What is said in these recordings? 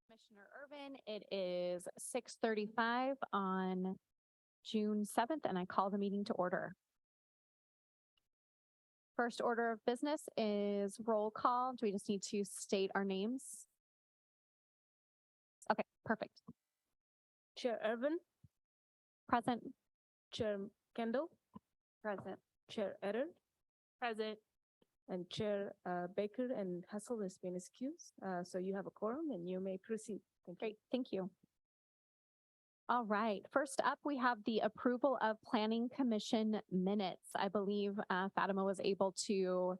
Commissioner Irvin. It is 6:35 on June 7th, and I call the meeting to order. First order of business is roll call. Do we just need to state our names? Okay, perfect. Chair Irvin, Present. Chair Kendall, Present. Chair Eder, Present. and Chair Baker and Hessel has been excused. So you have a quorum and you may proceed. Thank you. Great, thank you. All right, first up, we have the approval of Planning Commission minutes. I believe Fatima was able to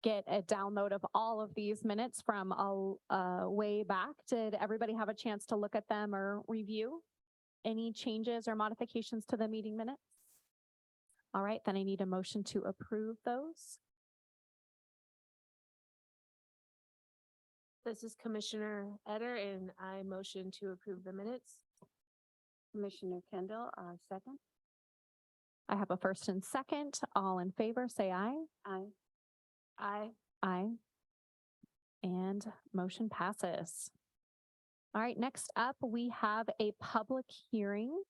get a download of all of these minutes from a way back. Did everybody have a chance to look at them or review any changes or modifications to the meeting minutes? All right, then I need a motion to approve those. This is Commissioner Eder and I motion to approve the minutes. Commissioner Kendall, second. I have a first and second. All in favor, say aye. Aye. Aye. Aye. And motion passes. All right, next up, we have a public hearing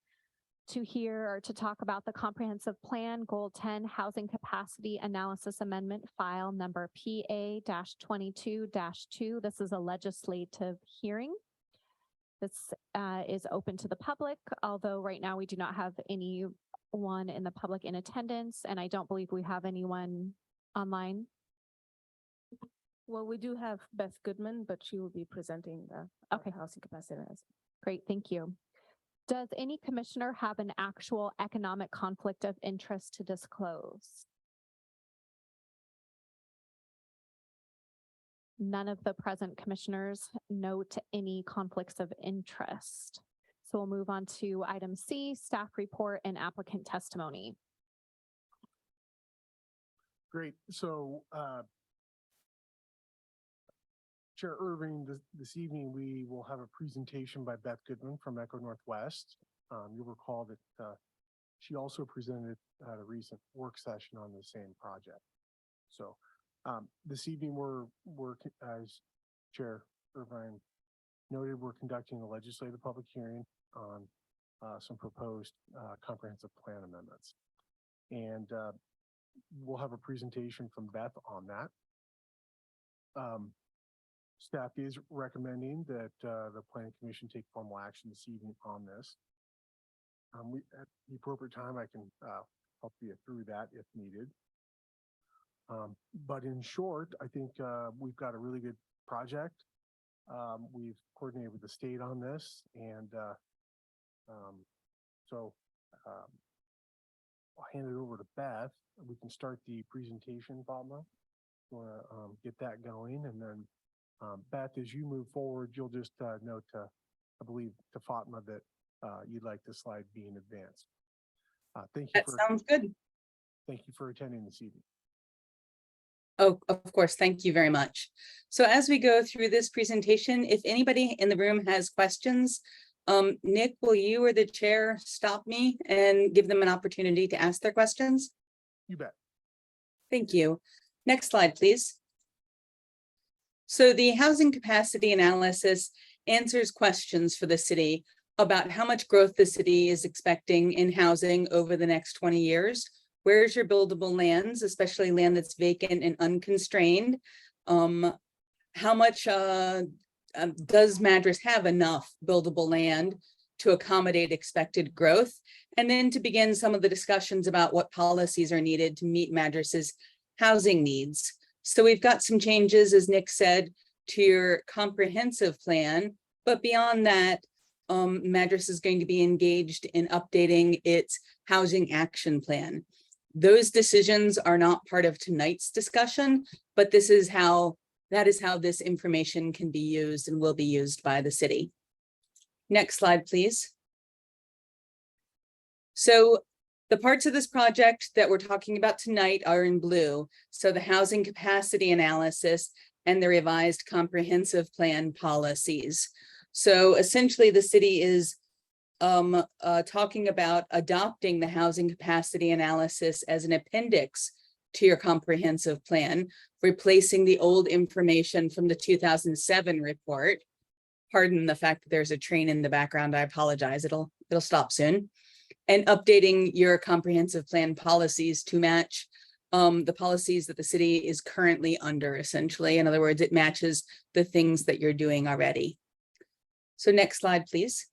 to hear or to talk about the comprehensive plan Goal 10 Housing Capacity Analysis Amendment file number PA-22-2. This is a legislative hearing. This is open to the public, although right now we do not have anyone in the public in attendance, and I don't believe we have anyone online. Well, we do have Beth Goodman, but she will be presenting the Okay. housing capacity analysis. Great, thank you. Does any commissioner have an actual economic conflict of interest to disclose? None of the present commissioners note any conflicts of interest. So we'll move on to item C, staff report and applicant testimony. Great. So, Chair Irving, this evening, we will have a presentation by Beth Goodman from Echo Northwest. You'll recall that she also presented at a recent work session on the same project. So this evening, we're as Chair Irvine noted, we're conducting a legislative public hearing on some proposed comprehensive plan amendments. And we'll have a presentation from Beth on that. Staff is recommending that the Planning Commission take formal action this evening on this. At the appropriate time, I can help you through that if needed. But in short, I think we've got a really good project. We've coordinated with the state on this, and so I'll hand it over to Beth. We can start the presentation, Fatima. Want to get that going, and then Beth, as you move forward, you'll just note to, I believe, to Fatima that you'd like the slide being advanced. Thank you. That sounds good. Thank you for attending this evening. Oh, of course. Thank you very much. So as we go through this presentation, if anybody in the room has questions, Nick, will you or the chair stop me and give them an opportunity to ask their questions? You bet. Thank you. Next slide, please. So the housing capacity analysis answers questions for the city about how much growth the city is expecting in housing over the next 20 years. Where's your buildable lands, especially land that's vacant and unconstrained? How much does Madras have enough buildable land to accommodate expected growth? And then to begin some of the discussions about what policies are needed to meet Madras's housing needs. So we've got some changes, as Nick said, to your comprehensive plan, but beyond that, Madras is going to be engaged in updating its housing action plan. Those decisions are not part of tonight's discussion, but that is how this information can be used and will be used by the city. Next slide, please. So the parts of this project that we're talking about tonight are in blue. So the housing capacity analysis and the revised comprehensive plan policies. So essentially the city is talking about adopting the housing capacity analysis as an appendix to your comprehensive plan, replacing the old information from the 2007 report. pardon the fact that there's a train in the background. I apologize. It'll stop soon. And updating your comprehensive plan policies to match the policies that the city is currently under, essentially. In other words, it matches the things that you're doing already. So next slide, please.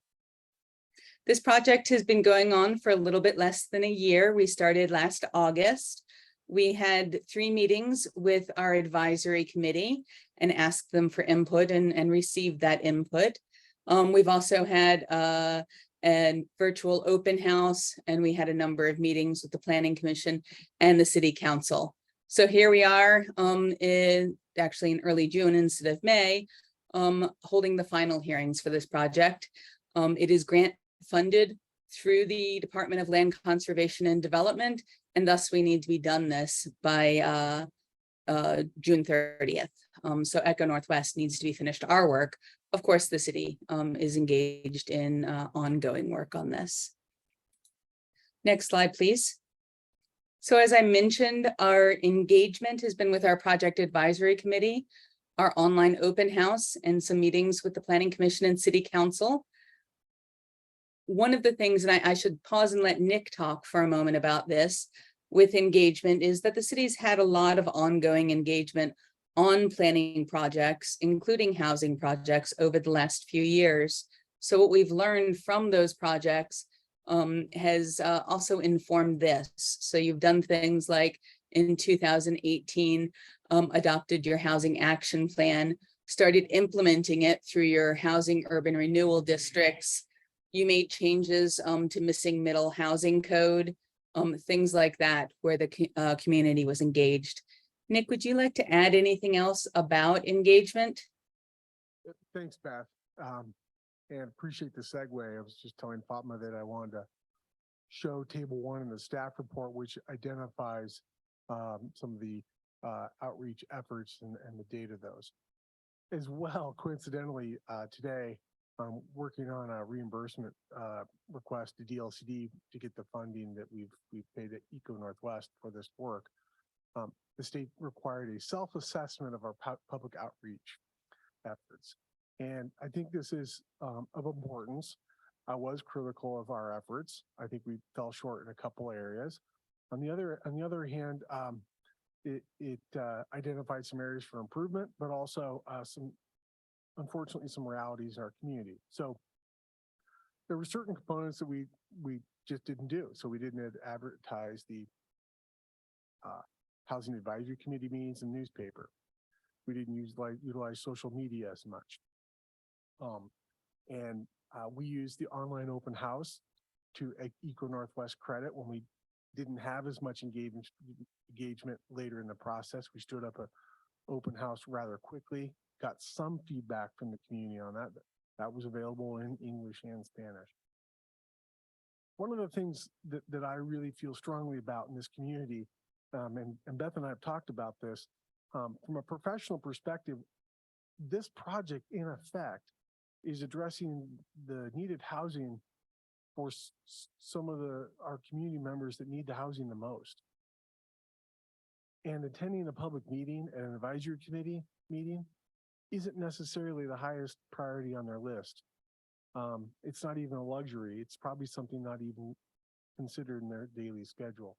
This project has been going on for a little bit less than a year. We started last August. We had 3 meetings with our advisory committee and asked them for input and received that input. We've also had a virtual open house, and we had a number of meetings with the Planning Commission and the City Council. So here we are actually in early June instead of May, holding the final hearings for this project. It is grant funded through the Department of Land Conservation and Development, and thus we need to be done this by June 30th. So Echo Northwest needs to be finished our work. Of course, the city is engaged in ongoing work on this. Next slide, please. So as I mentioned, our engagement has been with our project advisory committee, our online open house, and some meetings with the Planning Commission and City Council. One of the things, and I should pause and let Nick talk for a moment about this with engagement, is that the city's had a lot of ongoing engagement on planning projects, including housing projects, over the last few years. So what we've learned from those projects has also informed this. So you've done things like in 2018, adopted your housing action plan, started implementing it through your housing urban renewal districts. You made changes to missing middle housing code, things like that, where the community was engaged. Nick, would you like to add anything else about engagement? Thanks, Beth. And appreciate the segue. I was just telling Fatma that I wanted to show table 1 in the staff report, which identifies some of the outreach efforts and the date of those. As well, coincidentally, today, I'm working on a reimbursement request to DLCD to get the funding that we've paid at Eco Northwest for this work. The state required a self-assessment of our public outreach efforts. And I think this is of importance. I was critical of our efforts. I think we fell short in a couple areas. On the other hand, it identified some areas for improvement, but also unfortunately, some realities in our community. So there were certain components that we just didn't do. So we didn't advertise the Housing Advisory Committee meetings in the newspaper. We didn't utilize social media as much. We used the online open house to Eco Northwest credit when we didn't have as much engagement later in the process. We stood up an open house rather quickly, got some feedback from the community on that. That was available in English and Spanish. One of the things that I really feel strongly about in this community, and Beth and I have talked about this, from a professional perspective, this project in effect is addressing the needed housing for some of our community members that need the housing the most. And attending a public meeting and an advisory committee meeting isn't necessarily the highest priority on their list. It's not even a luxury. It's probably something not even considered in their daily schedule.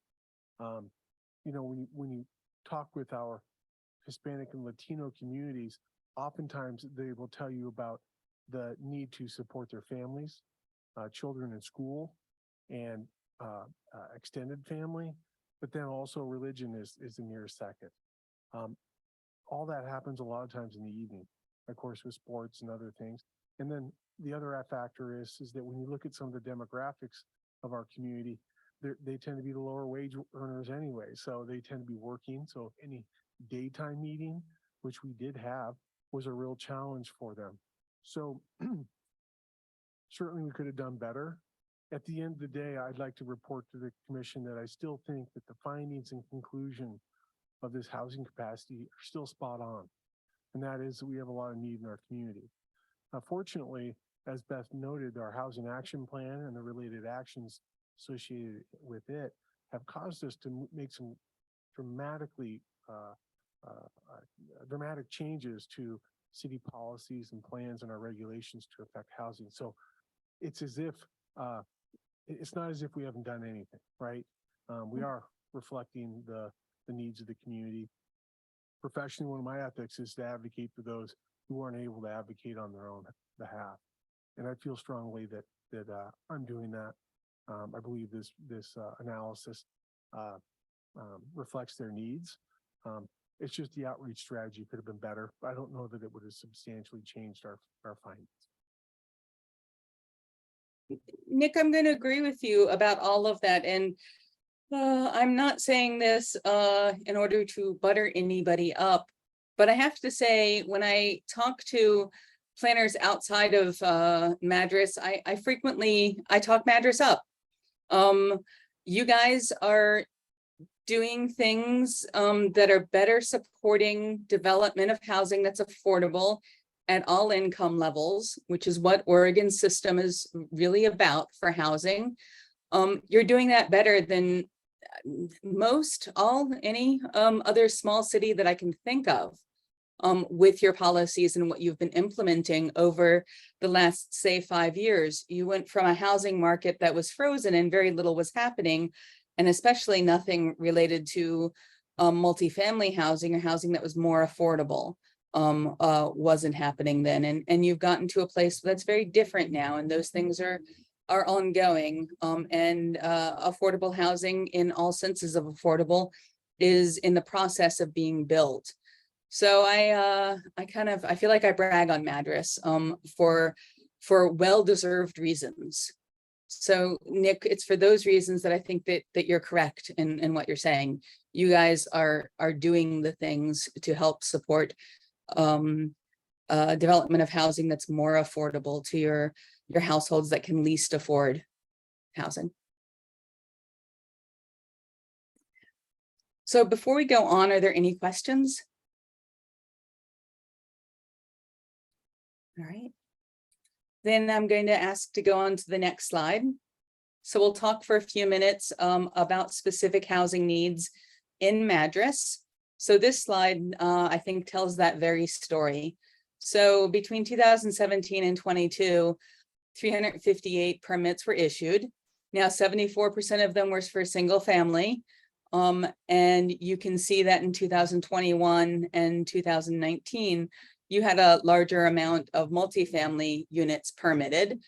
When you talk with our Hispanic and Latino communities, oftentimes they will tell you about the need to support their families, children in school, and extended family, but then also religion is the nearest second. All that happens a lot of times in the evening, of course, with sports and other things. And then the other factor is that when you look at some of the demographics of our community, they tend to be the lower wage earners anyway. So they tend to be working. So any daytime meeting, which we did have, was a real challenge for them. So certainly we could have done better. At the end of the day, I'd like to report to the commission that I still think that the findings and conclusion of this housing capacity are still spot on. And that is that we have a lot of need in our community. Fortunately, as Beth noted, our housing action plan and the related actions associated with it have caused us to make some dramatic changes to city policies and plans and our regulations to affect housing. So it's as if, it's not as if we haven't done anything, right? We are reflecting the needs of the community. Professionally, one of my ethics is to advocate for those who aren't able to advocate on their own behalf. And I feel strongly that I'm doing that. I believe this analysis reflects their needs. It's just the outreach strategy could have been better. I don't know that it would have substantially changed our findings. Nick, I'm going to agree with you about all of that. And I'm not saying this in order to butter anybody up, but I have to say, when I talk to planners outside of Madras, I frequently talk Madras up. You guys are doing things that are better supporting development of housing that's affordable at all income levels, which is what Oregon's system is really about for housing. You're doing that better than any other small city that I can think of with your policies and what you've been implementing over the last, say, 5 years. You went from a housing market that was frozen and very little was happening, and especially nothing related to multifamily housing or housing that was more affordable wasn't happening then. And you've gotten to a place that's very different now, and those things are ongoing, and affordable housing in all senses of affordable is in the process of being built. So I feel like I brag on Madras for well-deserved reasons. So Nick, it's for those reasons that I think that you're correct in what you're saying. You guys are doing the things to help support development of housing that's more affordable to your households that can least afford housing. So before we go on, are there any questions? All right. Then I'm going to ask to go on to the next slide. So we'll talk for a few minutes about specific housing needs in Madras. So this slide, I think, tells that very story. So between 2017 and 22, 358 permits were issued. Now 74% of them were for single family. And you can see that in 2021 and 2019, you had a larger amount of multifamily units permitted.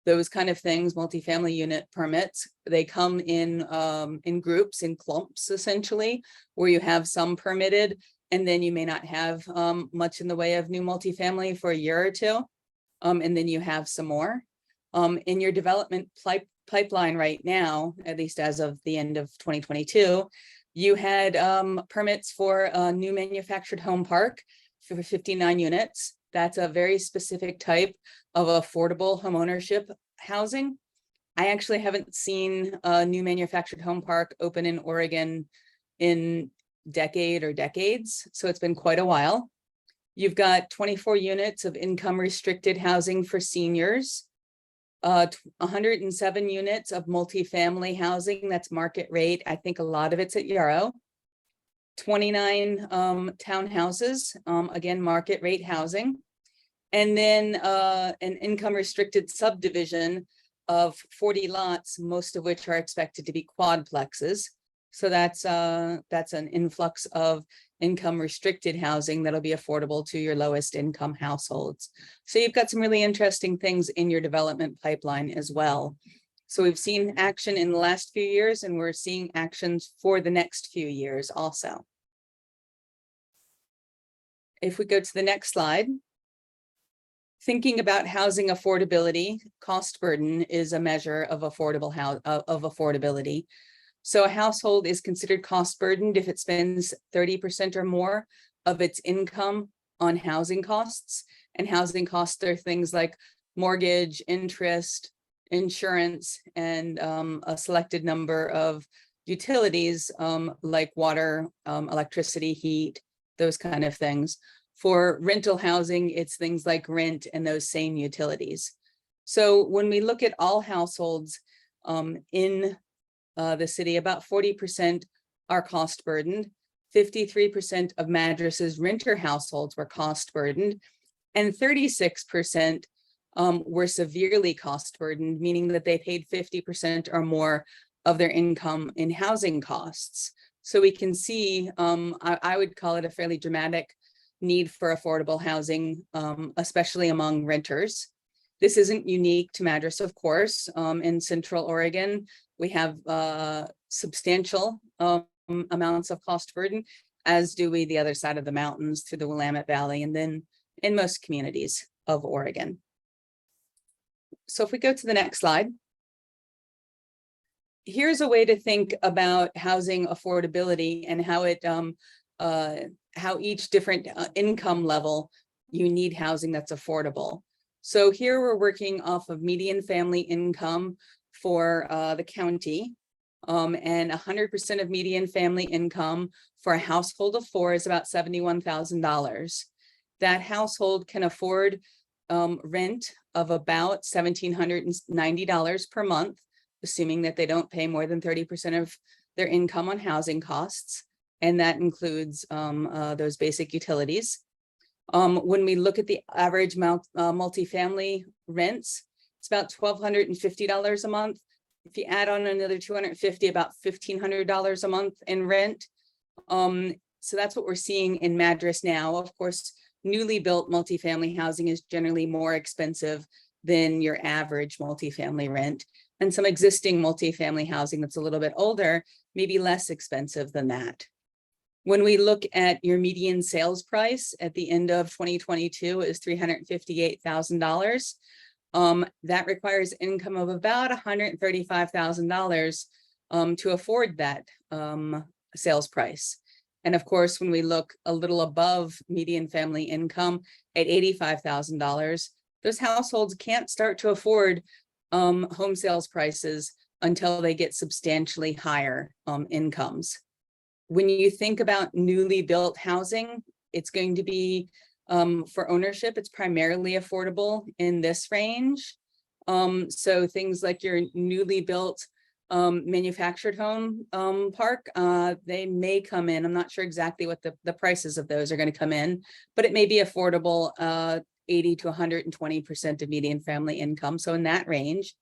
Those kind of things, multifamily unit permits, they come in groups, in clumps, essentially, where you have some permitted, and then you may not have much in the way of new multifamily for a year or two, and then you have some more. In your development pipeline right now, at least as of the end of 2022, you had permits for a new manufactured home park for 59 units. That's a very specific type of affordable homeownership housing. I actually haven't seen a new manufactured home park open in Oregon in decades, so it's been quite a while. You've got 24 units of income restricted housing for seniors, 107 units of multifamily housing, that's market rate. I think a lot of it's at Yarrow. 29 townhouses, again, market rate housing. And then an income restricted subdivision of 40 lots, most of which are expected to be quadplexes. So that's an influx of income restricted housing that'll be affordable to your lowest income households. So you've got some really interesting things in your development pipeline as well. So we've seen action in the last few years, and we're seeing actions for the next few years also. If we go to the next slide, thinking about housing affordability, cost burden is a measure of affordability. So a household is considered cost burdened if it spends 30% or more of its income on housing costs. And housing costs are things like mortgage, interest, insurance, and a selected number of utilities like water, electricity, heat, those kind of things. For rental housing, it's things like rent and those same utilities. So when we look at all households in the city, about 40% are cost burdened. 53% of Madras's renter households were cost burdened. and 36% were severely cost burdened, meaning that they paid 50% or more of their income in housing costs. So we can see, I would call it a fairly dramatic need for affordable housing, especially among renters. This isn't unique to Madras, of course. In Central Oregon, we have substantial amounts of cost burden, as do we the other side of the mountains through the Willamette Valley, and then in most communities of Oregon. So if we go to the next slide. Here's a way to think about housing affordability and how it how each different income level you need housing that's affordable. So here we're working off of median family income for the county, and 100% of median family income for a household of 4 is about $71,000. That household can afford rent of about $1,790 per month, assuming that they don't pay more than 30% of their income on housing costs. And that includes those basic utilities. When we look at the average multifamily rents, it's about $1,250 a month. If you add on another $250, about $1,500 a month in rent. So that's what we're seeing in Madras now. Of course, newly built multifamily housing is generally more expensive than your average multifamily rent. And some existing multifamily housing that's a little bit older may be less expensive than that. When we look at your median sales price at the end of 2022 is $358,000. That requires income of about $135,000 to afford that sales price. And of course, when we look a little above median family income at $85,000, those households can't start to afford home sales prices until they get substantially higher incomes. When you think about newly built housing, it's going to be for ownership, it's primarily affordable in this range. So things like your newly built manufactured home park, they may come in. I'm not sure exactly what the prices of those are going to come in, but it may be affordable 80 to 120% of median family income. So in that range,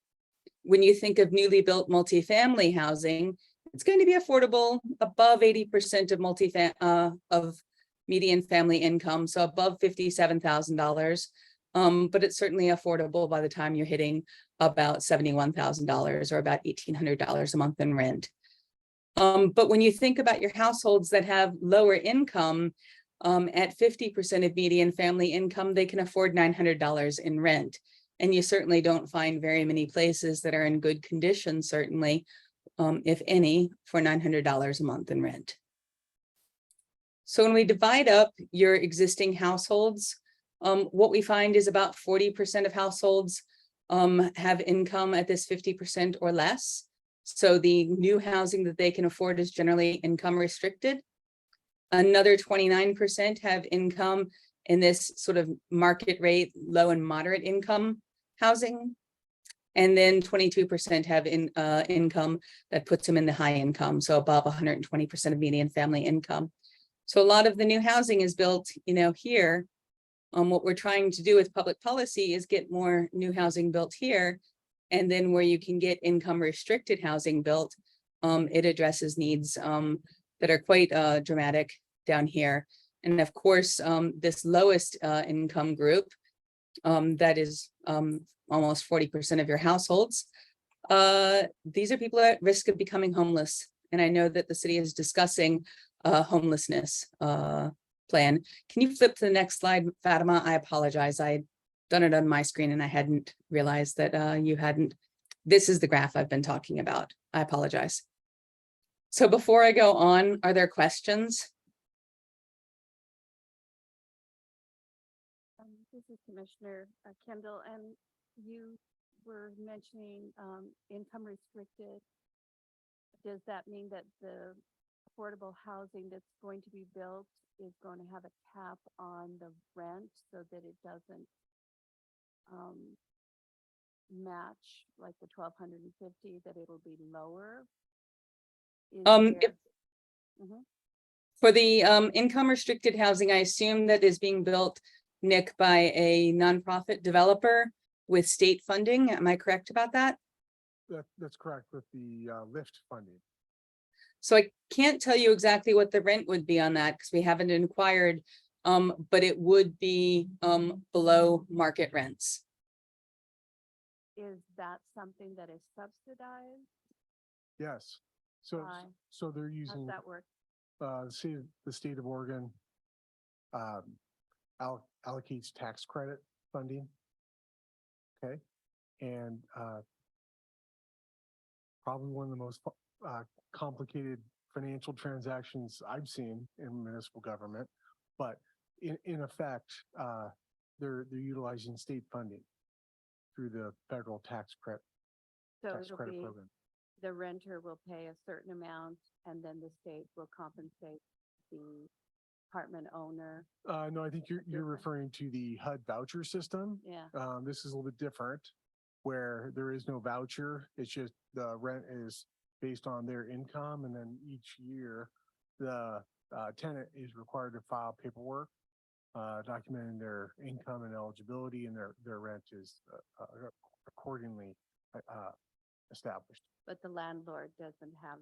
when you think of newly built multifamily housing, it's going to be affordable above 80% of median family income, so above $57,000. But it's certainly affordable by the time you're hitting about $71,000 or about $1,800 a month in rent. But when you think about your households that have lower income, at 50% of median family income, they can afford $900 in rent. And you certainly don't find very many places that are in good condition, certainly, if any, for $900 a month in rent. So when we divide up your existing households, what we find is about 40% of households have income at this 50% or less. So the new housing that they can afford is generally income restricted. Another 29% have income in this sort of market rate, low and moderate income housing. And then 22% have income that puts them in the high income, so above 120% of median family income. So a lot of the new housing is built, here. What we're trying to do with public policy is get more new housing built here. And then where you can get income restricted housing built, it addresses needs that are quite dramatic down here. And of course, this lowest income group, that is almost 40% of your households, these are people at risk of becoming homeless. And I know that the city is discussing a homelessness plan. Can you flip to the next slide, Fatima? I apologize. I had done it on my screen and I hadn't realized that you hadn't. This is the graph I've been talking about. I apologize. So before I go on, are there questions? This is Commissioner Kendall, and you were mentioning income restricted. Does that mean that the affordable housing that's going to be built is going to have a cap on the rent so that it doesn't match like the 1,250, that it'll be lower? For the income restricted housing, I assume that is being built Nick, by a nonprofit developer with state funding. Am I correct about that? That's correct with the lift funding. So I can't tell you exactly what the rent would be on that because we haven't inquired. But it would be below market rents. Is that something that is subsidized? Yes. So, Why? so they're How's using that work? the state of Oregon allocates tax credit funding. Okay, and probably one of the most complicated financial transactions I've seen in municipal government. But in effect, they're utilizing state funding through the federal tax credit So it'll credit be, program. the renter will pay a certain amount and then the state will compensate the apartment owner. No, I think you're Different. referring to the HUD voucher system. Yeah, This is a little bit different, where there is no voucher. It's just the rent is based on their income, and then each year, the tenant is required to file paperwork documenting their income and eligibility, and their rent is accordingly established. but the landlord doesn't have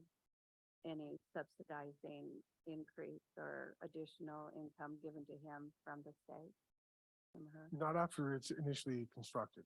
any subsidizing increase or additional income given to him from the state, from her. Not after it's initially constructed.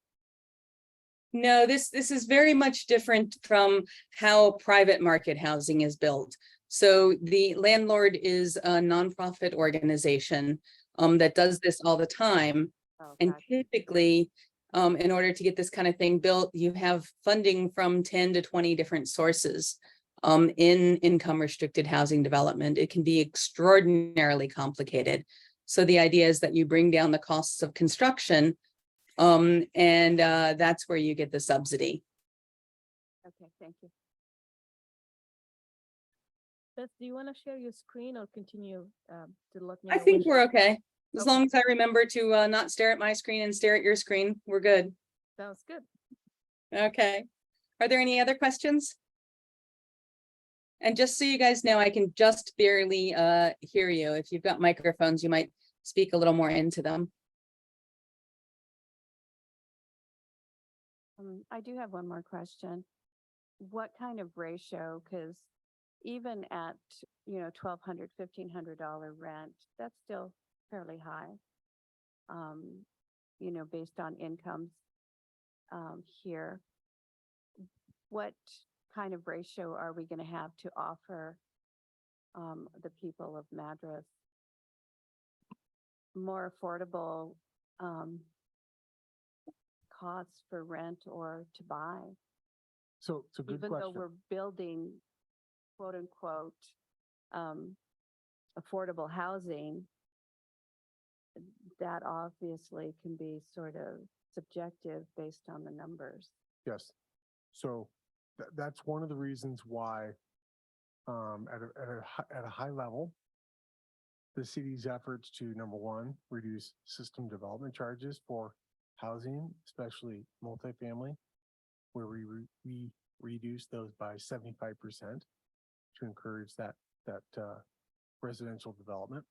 No, this is very much different from how private market housing is built. So the landlord is a nonprofit organization that does this all the time. Oh, And gotcha. typically, in order to get this kind of thing built, you have funding from 10 to 20 different sources. In income restricted housing development, it can be extraordinarily complicated. So the idea is that you bring down the costs of construction, and that's where you get the subsidy. Okay, thank you. Beth, do you want to share your screen or continue to look? I think we're okay. As Okay. long as I remember to not stare at my screen and stare at your screen, we're good. Sounds good. Okay. Are there any other questions? And just so you guys know, I can just barely hear you. If you've got microphones, you might speak a little more into them. I do have one more question. What kind of ratio, because even at, $1,200, $1,500 rent, that's still fairly high. Based on incomes here. What kind of ratio are we gonna have to offer the people of Madras more affordable costs for rent or to buy? So it's a good Even though question. we're building quote unquote affordable housing, that obviously can be sort of subjective based on the numbers. Yes. So that's one of the reasons why at a high level, the city's efforts to, number one, reduce system development charges for housing, especially multifamily, where we reduce those by 75% to encourage that residential development.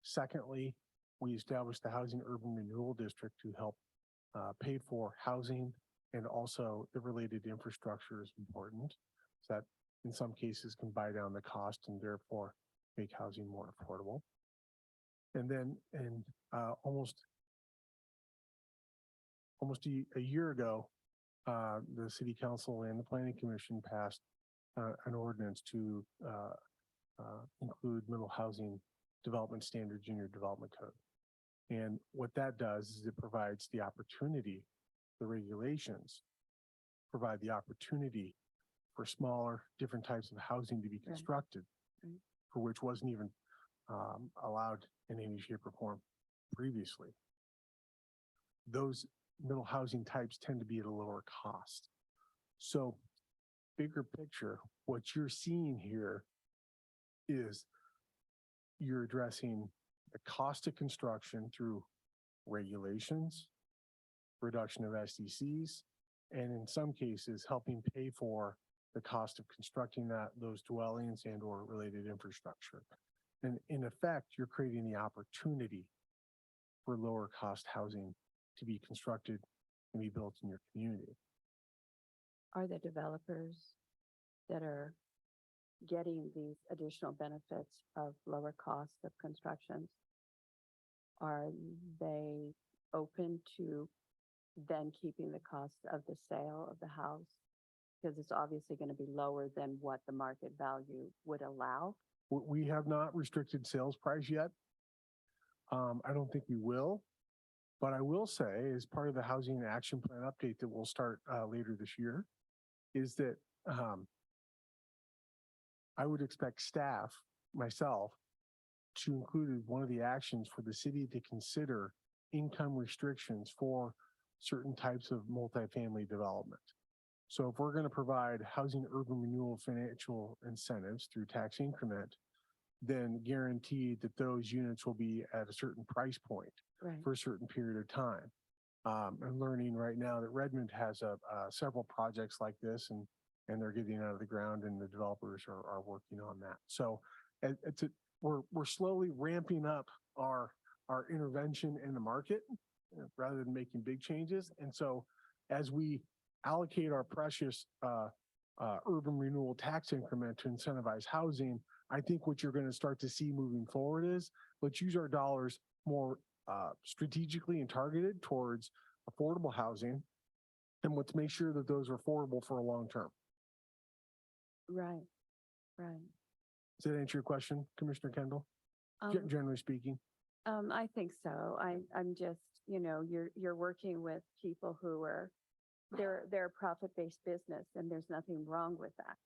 Secondly, we established the Housing Urban Renewal District to help pay for housing, and also the related infrastructure is important. So that in some cases can buy down the cost and therefore make housing more affordable. And then almost a year ago, the City Council and the Planning Commission passed an ordinance to include middle housing development standards in your development code. And what that does is it provides the opportunity, the regulations provide the opportunity for smaller, different types of housing to be constructed, Right. for which wasn't even allowed in any shape or form previously. Those middle housing types tend to be at a lower cost. So bigger picture, what you're seeing here is you're addressing the cost of construction through regulations, reduction of SDCs, and in some cases, helping pay for the cost of constructing those dwellings and or related infrastructure. And in effect, you're creating the opportunity for lower cost housing to be constructed and be built in your community. Are the developers that are getting these additional benefits of lower costs of construction, are they open to then keeping the cost of the sale of the house? Because it's obviously going to be lower than what the market value would allow. We have not restricted sales price yet. I don't think we will. But I will say, as part of the Housing Action Plan update that will start later this year, is that I would expect staff, myself, to include as one of the actions for the city to consider income restrictions for certain types of multifamily development. So if we're going to provide housing urban renewal financial incentives through tax increment, then guaranteed that those units will be at a certain price point Right. for a certain period of time. I'm learning right now that Redmond has several projects like this, and they're getting out of the ground, and the developers are working on that. So we're slowly ramping up our intervention in the market rather than making big changes. And so as we allocate our precious urban renewal tax increment to incentivize housing, I think what you're going to start to see moving forward is let's use our dollars more strategically and targeted towards affordable housing, and let's make sure that those are affordable for a long term. Right. Right. Does that answer your question, Commissioner Kendall? Generally speaking. I think so. I'm just, you're working with people who are, they're a profit-based business, and there's nothing wrong with that.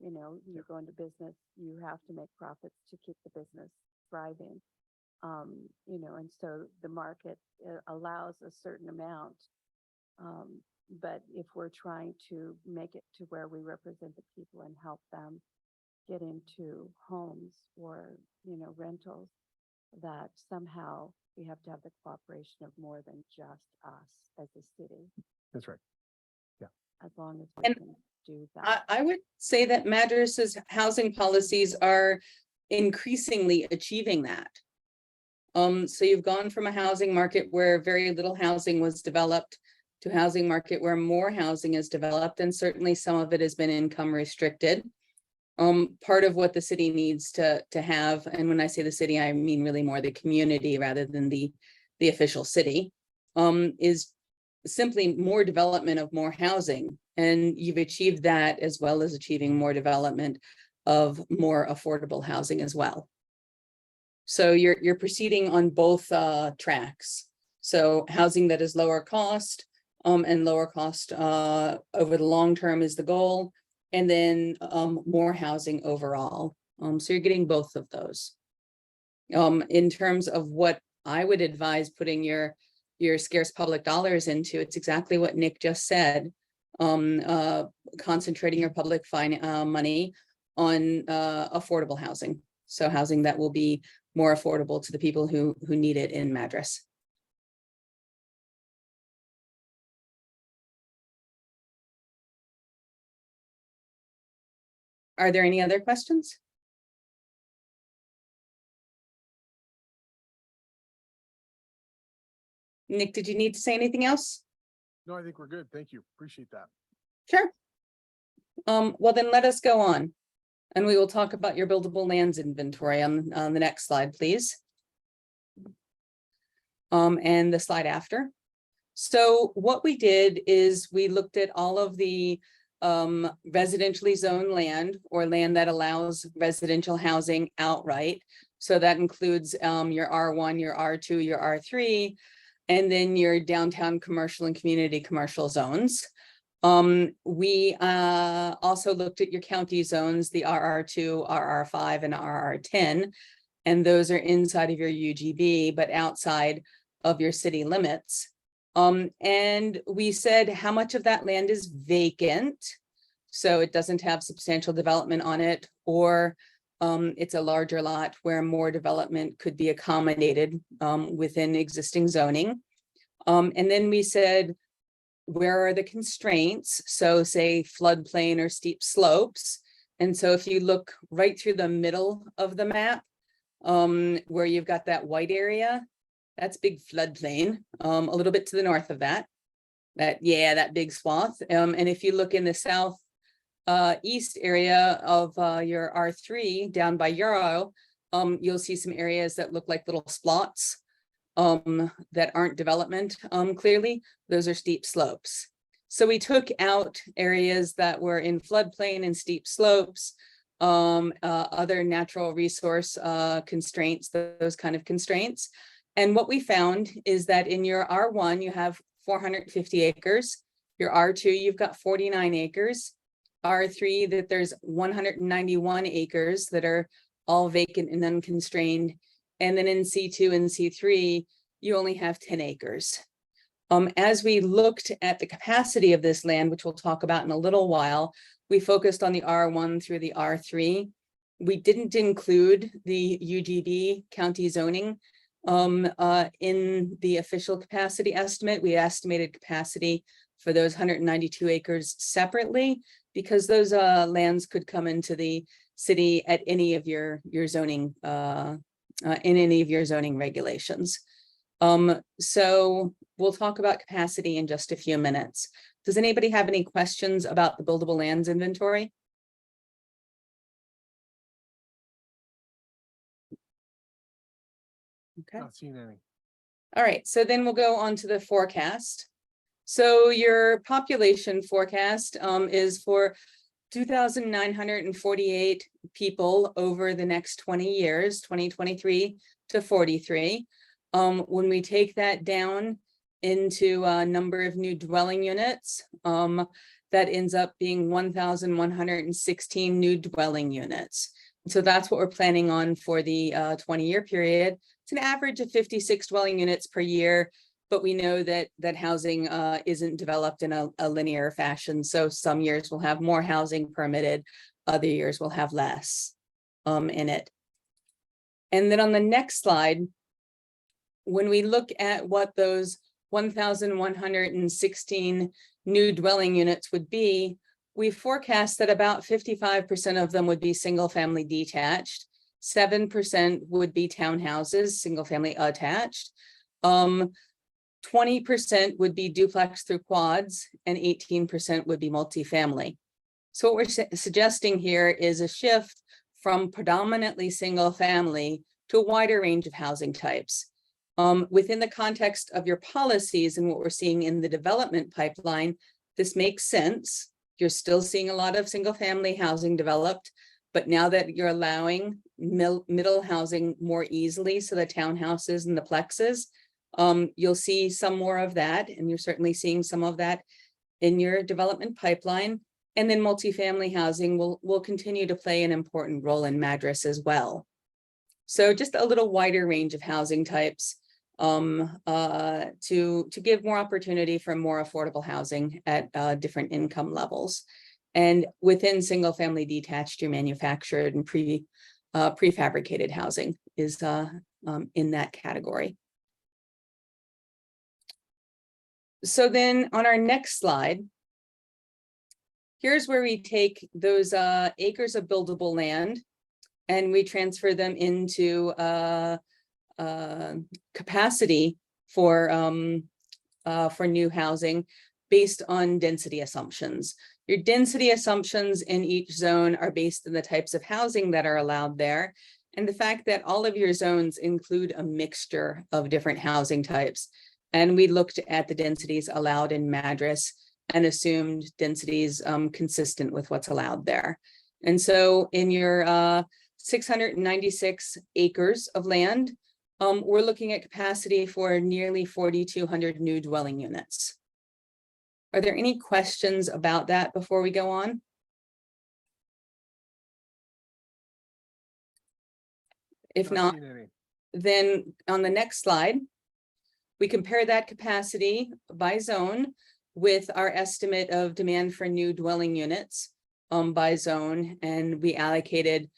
You go into business, you have to make profits to keep the business thriving. And so the market allows a certain amount. But if we're trying to make it to where we represent the people and help them get into homes or, rentals, that somehow we have to have the cooperation of more than just us as a city, That's right. as long as we And can do that. I would say that Madris's housing policies are increasingly achieving that. So you've gone from a housing market where very little housing was developed to a housing market where more housing is developed, and certainly some of it has been income restricted. Part of what the city needs to have, and when I say the city, I mean really more the community rather than the official city, is simply more development of more housing. And you've achieved that as well as achieving more development of more affordable housing as well. So you're proceeding on both tracks. So housing that is lower cost, and lower cost over the long term is the goal. And then more housing overall. So you're getting both of those. In terms of what I would advise putting your scarce public dollars into, it's exactly what Nick just said. Concentrating your public money on affordable housing. So housing that will be more affordable to the people who need it in Madras. Are there any other questions? Nick, did you need to say anything else? No, I think we're good. Thank you. Appreciate that. Sure. Well, then let us go on. And we will talk about your buildable lands inventory on the next slide, please. And the slide after. So what we did is we looked at all of the residentially zoned land or land that allows residential housing outright. So that includes your R1, your R2, your R3, and then your downtown commercial and community commercial zones. We also looked at your county zones, the RR2, RR5, and RR10, and those are inside of your UGB, but outside of your city limits. And we said how much of that land is vacant, so it doesn't have substantial development on it, or it's a larger lot where more development could be accommodated within existing zoning. And then we said, where are the constraints? So say floodplain or steep slopes. And so if you look right through the middle of the map, where you've got that white area, That's big floodplain, a little bit to the north of that. That big swath. And if you look in the south east area of your R3 down by Yarrow, you'll see some areas that look like little splots that aren't development clearly. Those are steep slopes. So we took out areas that were in floodplain and steep slopes, other natural resource constraints, those kind of constraints. And what we found is that in your R1, you have 450 acres. Your R2, you've got 49 acres. R3, that there's 191 acres that are all vacant and unconstrained. And then in C2 and C3, you only have 10 acres. As we looked at the capacity of this land, which we'll talk about in a little while, we focused on the R1 through the R3. We didn't include the UGB county zoning in the official capacity estimate. We estimated capacity for those 192 acres separately because those lands could come into the city at any of your zoning in any of your zoning regulations. So we'll talk about capacity in just a few minutes. Does anybody have any questions about the buildable lands inventory? Okay. Not seeing any. All right, so then we'll go on to the forecast. So your population forecast is for 2,948 people over the next 20 years, 2023 to 43. When we take that down into a number of new dwelling units, that ends up being 1,116 new dwelling units. So that's what we're planning on for the 20-year period. It's an average of 56 dwelling units per year, but we know that housing isn't developed in a linear fashion. So some years we'll have more housing permitted, other years we'll have less in it. And then on the next slide, when we look at what those 1,116 new dwelling units would be, we forecast that about 55% of them would be single family detached, 7% would be townhouses, single family attached, 20% would be duplex through quads, and 18% would be multifamily. So what we're suggesting here is a shift from predominantly single family to a wider range of housing types. Within the context of your policies and what we're seeing in the development pipeline, this makes sense. You're still seeing a lot of single family housing developed, but now that you're allowing middle housing more easily, so the townhouses and the plexes, you'll see some more of that, and you're certainly seeing some of that in your development pipeline. And then multifamily housing will continue to play an important role in Madras as well. So just a little wider range of housing types to give more opportunity for more affordable housing at different income levels. And within single family detached, your manufactured and prefabricated housing is in that category. So then on our next slide, here's where we take those acres of buildable land and we transfer them into capacity for new housing based on density assumptions. Your density assumptions in each zone are based on the types of housing that are allowed there, and the fact that all of your zones include a mixture of different housing types. And we looked at the densities allowed in Madras and assumed densities consistent with what's allowed there. And so in your 696 acres of land, we're looking at capacity for nearly 4,200 new dwelling units. Are there any questions about that before we go on? If not, seeing any. then on the next slide, we compare that capacity by zone with our estimate of demand for new dwelling units by zone. And we allocated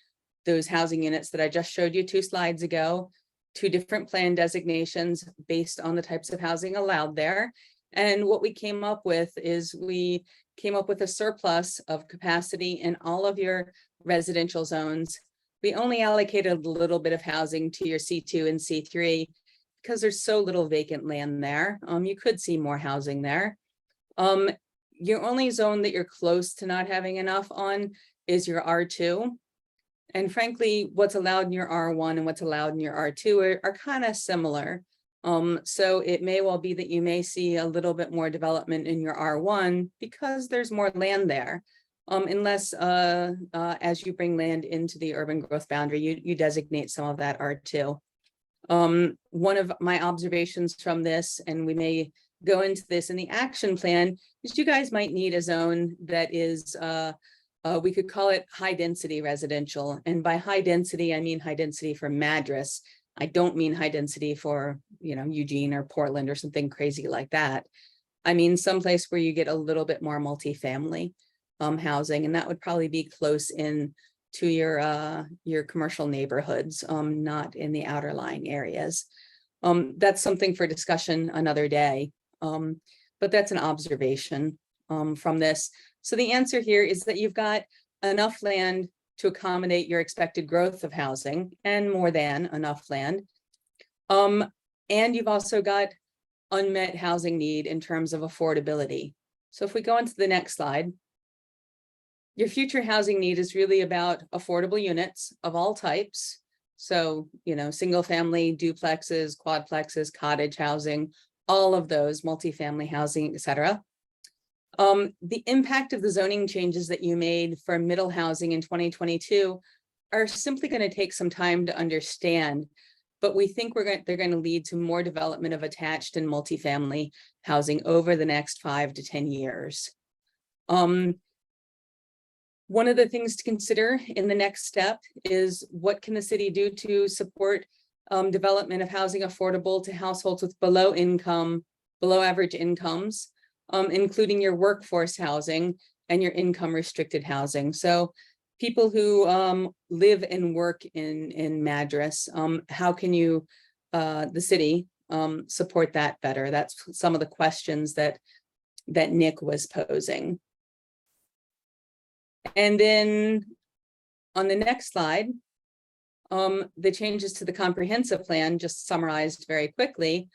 those housing units that I just showed you 2 slides ago, 2 different plan designations based on the types of housing allowed there. And what we came up with is we came up with a surplus of capacity in all of your residential zones. We only allocated a little bit of housing to your C2 and C3 because there's so little vacant land there. You could see more housing there. Your only zone that you're close to not having enough on is your R2. And frankly, what's allowed in your R1 and what's allowed in your R2 are kind of similar. So it may well be that you may see a little bit more development in your R1 because there's more land there. Unless as you bring land into the urban growth boundary, you designate some of that R2. One of my observations from this, and we may go into this in the action plan, is you guys might need a zone that is, we could call it high density residential. And by high density, I mean high density for Madras. I don't mean high density for, Eugene or Portland or something crazy like that. I mean, someplace where you get a little bit more multifamily housing, and that would probably be close in to your commercial neighborhoods, not in the outer lying areas. That's something for discussion another day. But that's an observation from this. So the answer here is that you've got enough land to accommodate your expected growth of housing and more than enough land. And you've also got unmet housing need in terms of affordability. So if we go into the next slide, your future housing need is really about affordable units of all types. So, single family, duplexes, quadplexes, cottage housing, all of those, multifamily housing, et cetera. The impact of the zoning changes that you made for middle housing in 2022 are simply going to take some time to understand, but we think they're going to lead to more development of attached and multifamily housing over the next 5 to 10 years. One of the things to consider in the next step is what can the city do to support development of housing affordable to households with below average incomes, including your workforce housing and your income restricted housing. So people who live and work in Madras, how can you, the city, support that better? That's some of the questions that Nick was posing. And then on the next slide, the changes to the comprehensive plan, just summarized very quickly,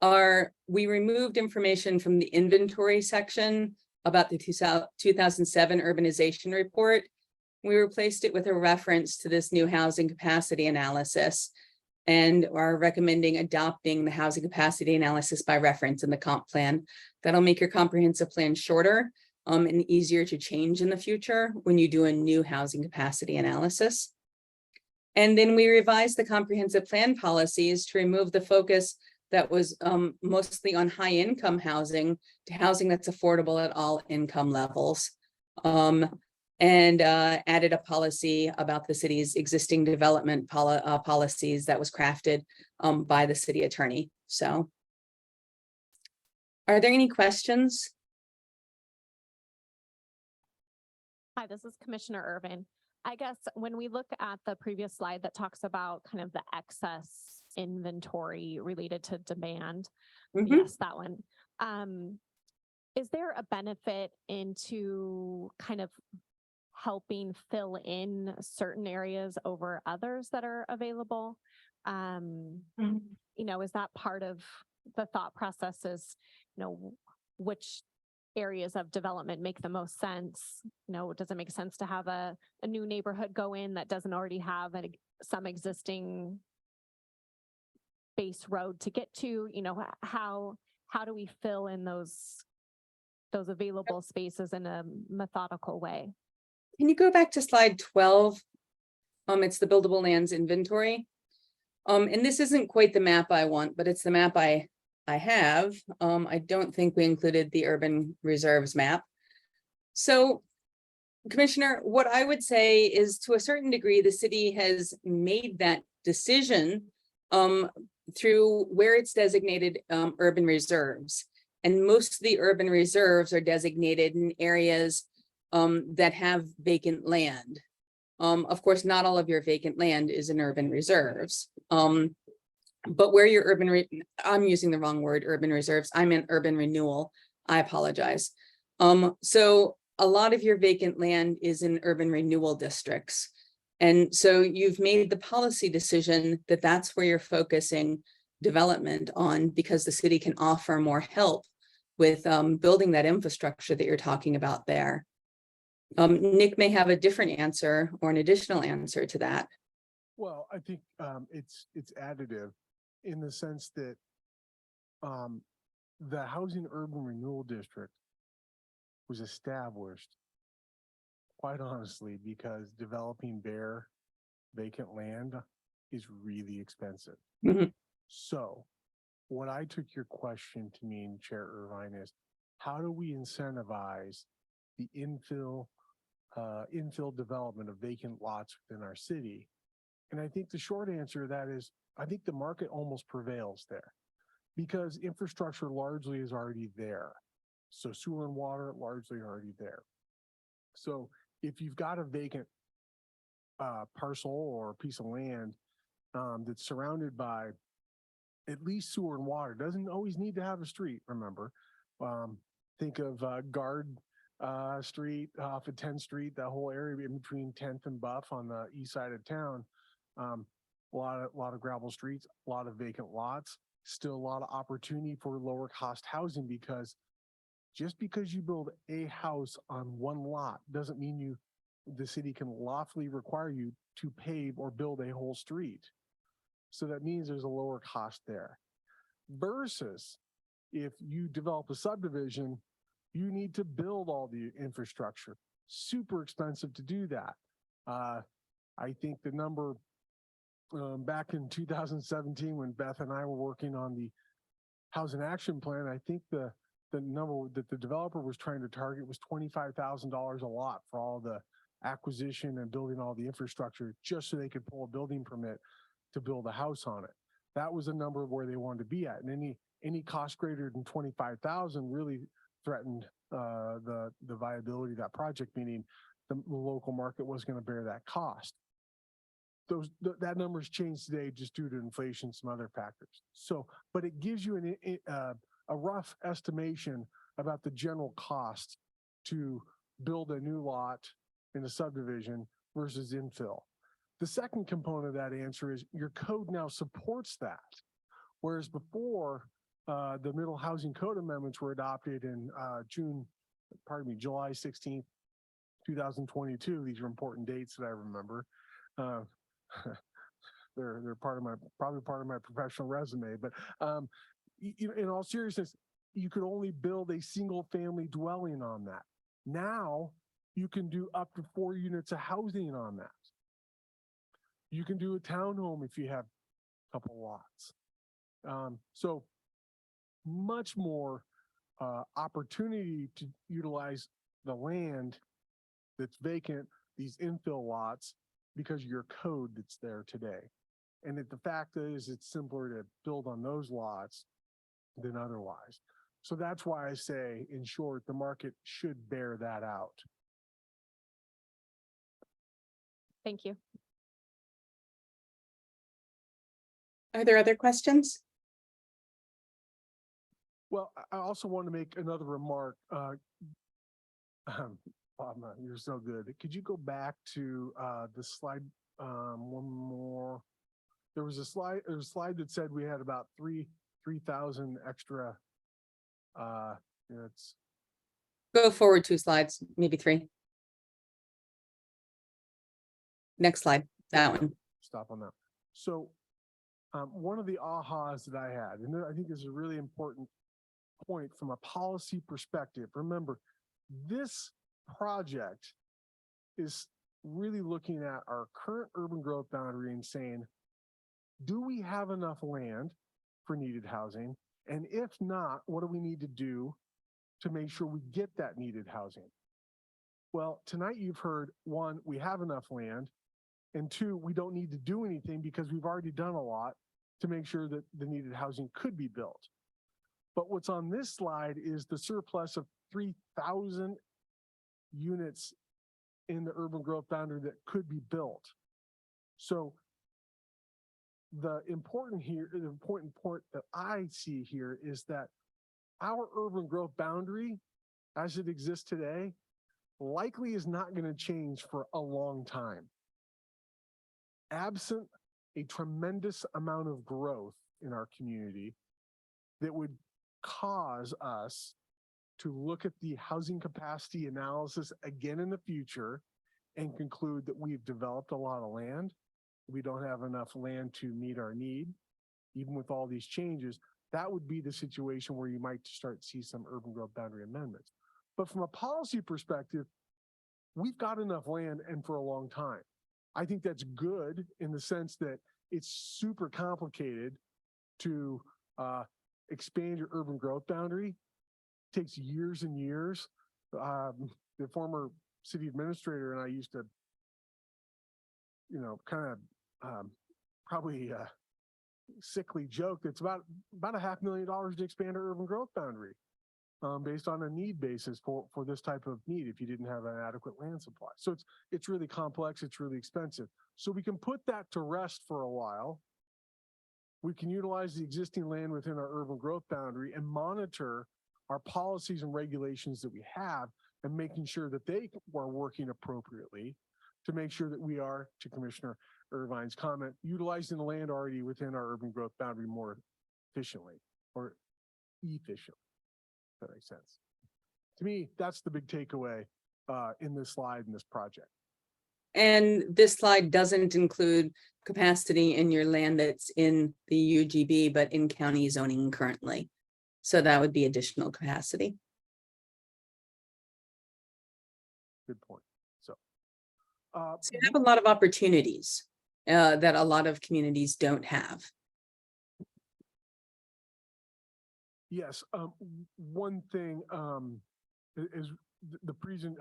are we removed information from the inventory section about the 2007 urbanization report. We replaced it with a reference to this new housing capacity analysis and are recommending adopting the housing capacity analysis by reference in the comp plan. That'll make your comprehensive plan shorter and easier to change in the future when you do a new housing capacity analysis. And then we revised the comprehensive plan policies to remove the focus that was mostly on high income housing to housing that's affordable at all income levels. And added a policy about the city's existing development policies that was crafted by the city attorney. So are there any questions? Hi, this is Commissioner Irvin. I guess when we look at the previous slide that talks about kind of the excess inventory related to demand, yes, that one. Is there a benefit into kind of helping fill in certain areas over others that are available? Is that part of the thought processes, which areas of development make the most sense? Does it make sense to have a new neighborhood go in that doesn't already have some existing base road to get to? How do we fill in those available spaces in a methodical way? Can you go back to slide 12? It's the buildable lands inventory. And this isn't quite the map I want, but it's the map I have. I don't think we included the urban reserves map. So, Commissioner, what I would say is, to a certain degree, the city has made that decision through where it's designated urban reserves. And most of the urban reserves are designated in areas that have vacant land. Of course, not all of your vacant land is in urban reserves. But where your I'm using the wrong word, urban reserves, I'm in urban renewal, I apologize. So a lot of your vacant land is in urban renewal districts. And so you've made the policy decision that that's where you're focusing development on because the city can offer more help with building that infrastructure that you're talking about there. Nick may have a different answer or an additional answer to that. Well, I think it's additive in the sense that the Housing Urban Renewal District was established, quite honestly, because developing bare vacant land is really expensive. Mhm. So what I took your question to mean, Chair Irvine, is how do we incentivize the infill development of vacant lots within our city? And I think the short answer to that is, I think the market almost prevails there because infrastructure largely is already there. So sewer and water largely already there. So if you've got a vacant parcel or piece of land that's surrounded by at least sewer and water, doesn't always need to have a street, remember. Think of Guard Street off of 10th Street, that whole area in between 10th and Buff on the east side of town. A lot of gravel streets, a lot of vacant lots, still a lot of opportunity for lower cost housing because just because you build a house on one lot doesn't mean the city can lawfully require you to pave or build a whole street. So that means there's a lower cost there. Versus if you develop a subdivision, you need to build all the infrastructure. Super expensive to do that. I think the number back in 2017 when Beth and I were working on the housing action plan, I think the number that the developer was trying to target was $25,000 a lot for all the acquisition and building all the infrastructure just so they could pull a building permit to build a house on it. That was a number where they wanted to be at. And any cost greater than 25,000 really threatened the viability of that project, meaning the local market was going to bear that cost. That number's changed today just due to inflation, some other factors. So, but it gives you a rough estimation about the general cost to build a new lot in a subdivision versus infill. The second component of that answer is your code now supports that. Whereas before, the Middle Housing Code amendments were adopted in July 16th, 2022. These are important dates that I remember. They're probably part of my professional resume, but in all seriousness, you could only build a single family dwelling on that. Now you can do up to 4 units of housing on that. You can do a townhome if you have a couple lots. So much more opportunity to utilize the land that's vacant, these infill lots, because of your code that's there today. And the fact is, it's simpler to build on those lots than otherwise. So that's why I say, in short, the market should bear that out. Thank you. Are there other questions? Well, I also want to make another remark. You're so good. Could you go back to the slide one more? There was a slide that said we had about 3,000 extra units. Go forward 2 slides, maybe 3. Next slide, that one. Stop on that. So one of the ahas that I had, and I think this is a really important point from a policy perspective. Remember, this project is really looking at our current urban growth boundary and saying, do we have enough land for needed housing? And if not, what do we need to do to make sure we get that needed housing? Well, tonight you've heard, 1, we have enough land, and 2, we don't need to do anything because we've already done a lot to make sure that the needed housing could be built. But what's on this slide is the surplus of 3,000 units in the urban growth boundary that could be built. So the important point that I see here is that our urban growth boundary, as it exists today, likely is not going to change for a long time. Absent a tremendous amount of growth in our community that would cause us to look at the housing capacity analysis again in the future and conclude that we've developed a lot of land. We don't have enough land to meet our need, even with all these changes. That would be the situation where you might start to see some urban growth boundary amendments. But from a policy perspective, we've got enough land and for a long time. I think that's good in the sense that it's super complicated to expand your urban growth boundary. Takes years and years. The former city administrator and I used to, kind of probably sickly joke. It's about $500,000 to expand our urban growth boundary, based on a need basis for this type of need. If you didn't have an adequate land supply, so it's really complex. It's really expensive. So we can put that to rest for a while. We can utilize the existing land within our urban growth boundary and monitor our policies and regulations that we have and making sure that they are working appropriately to make sure that we are, to Commissioner Irvine's comment, utilizing the land already within our urban growth boundary more efficiently or efficiently. If that makes sense. To me, that's the big takeaway in this slide in this project. And this slide doesn't include capacity in your land that's in the UGB, but in county zoning currently. So that would be additional capacity. Good point. So You have a lot of opportunities that a lot of communities don't have. yes, one thing is the present,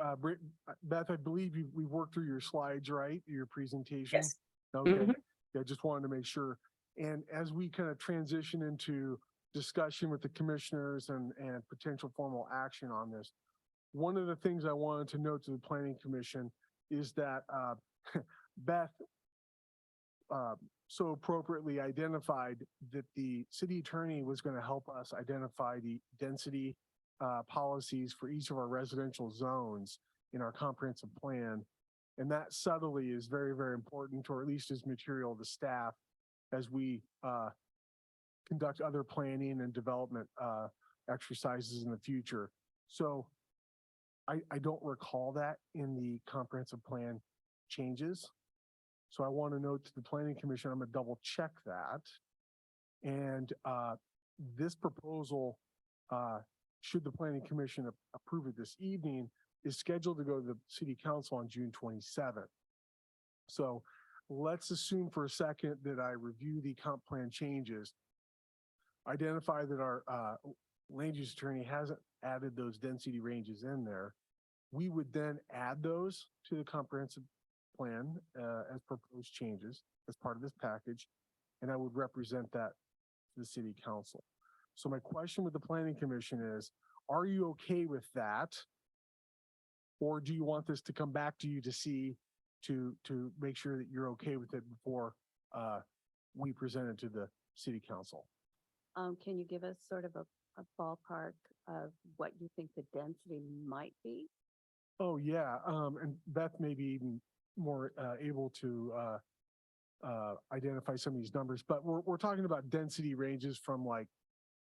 Beth, I believe we worked through your slides, right? Your presentation. Yes. Okay. Mhm. I just wanted to make sure. And as we kind of transition into discussion with the commissioners and potential formal action on this, one of the things I wanted to note to the Planning Commission is that Beth so appropriately identified that the city attorney was going to help us identify the density policies for each of our residential zones in our comprehensive plan. And that subtly is very, very important, or at least is material to staff as we conduct other planning and development exercises in the future. So I don't recall that in the comprehensive plan changes. So I want to note to the Planning Commission, I'm going to double check that. And this proposal, should the Planning Commission approve it this evening, is scheduled to go to the City Council on June 27th. So let's assume for a second that I review the comp plan changes, identify that our land use attorney hasn't added those density ranges in there. We would then add those to the comprehensive plan as proposed changes as part of this package, and I would represent that to the City Council. So my question with the Planning Commission is, are you okay with that? Or do you want this to come back to you to see, to make sure that you're okay with it before we present it to the City Council? Can you give us sort of a ballpark of what you think the density might be? Oh, yeah. And Beth may be even more able to identify some of these numbers, but we're talking about density ranges from like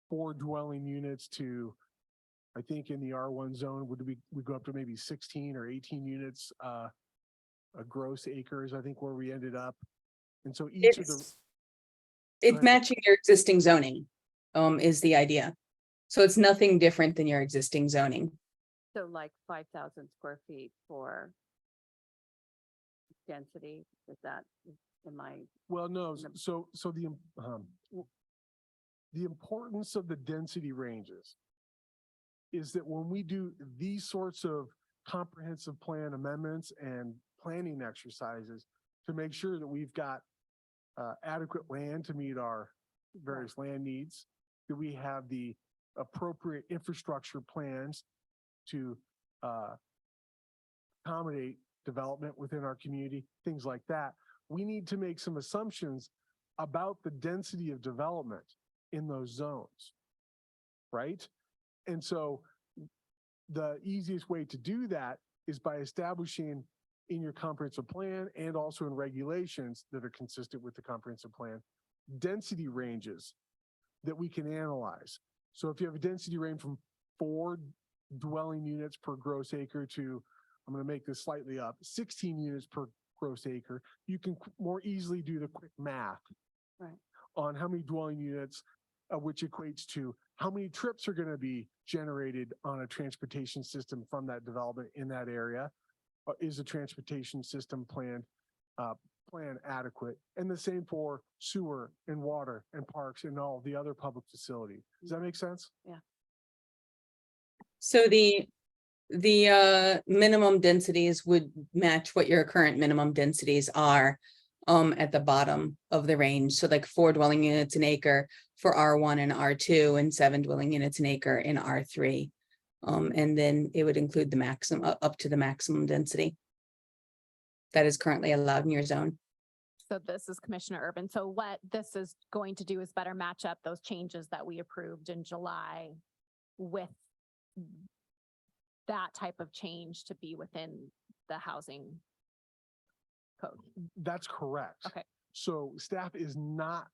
4 dwelling units to, I think in the R1 zone, we go up to maybe 16 or 18 units, gross acres, I think where we ended up. And so each of the. It's matching your existing zoning, is the idea. So it's nothing different than your existing zoning. So like 5,000 square feet for density, is that, am I? Well, no, so the importance of the density ranges is that when we do these sorts of comprehensive plan amendments and planning exercises to make sure that we've got adequate land to meet our various land needs, that we have the appropriate infrastructure plans to accommodate development within our community, things like that. We need to make some assumptions about the density of development in those zones, right? And so the easiest way to do that is by establishing in your comprehensive plan and also in regulations that are consistent with the comprehensive plan, density ranges that we can analyze. So if you have a density range from 4 dwelling units per gross acre to, I'm going to make this slightly up, 16 units per gross acre, you can more easily do the quick math Right. on how many dwelling units, which equates to how many trips are going to be generated on a transportation system from that development in that area. Is the transportation system plan adequate? And the same for sewer and water and parks and all the other public facilities. Does that make sense? So the minimum densities would match what your current minimum densities are at the bottom of the range. So like 4 dwelling units an acre for R1 and R2 and 7 dwelling units an acre in R3. And then it would include the maximum up to the maximum density that is currently allowed in your zone. So this is Commissioner Urban. So what this is going to do is better match up those changes that we approved in July with that type of change to be within the housing code. That's correct. Okay. So staff is not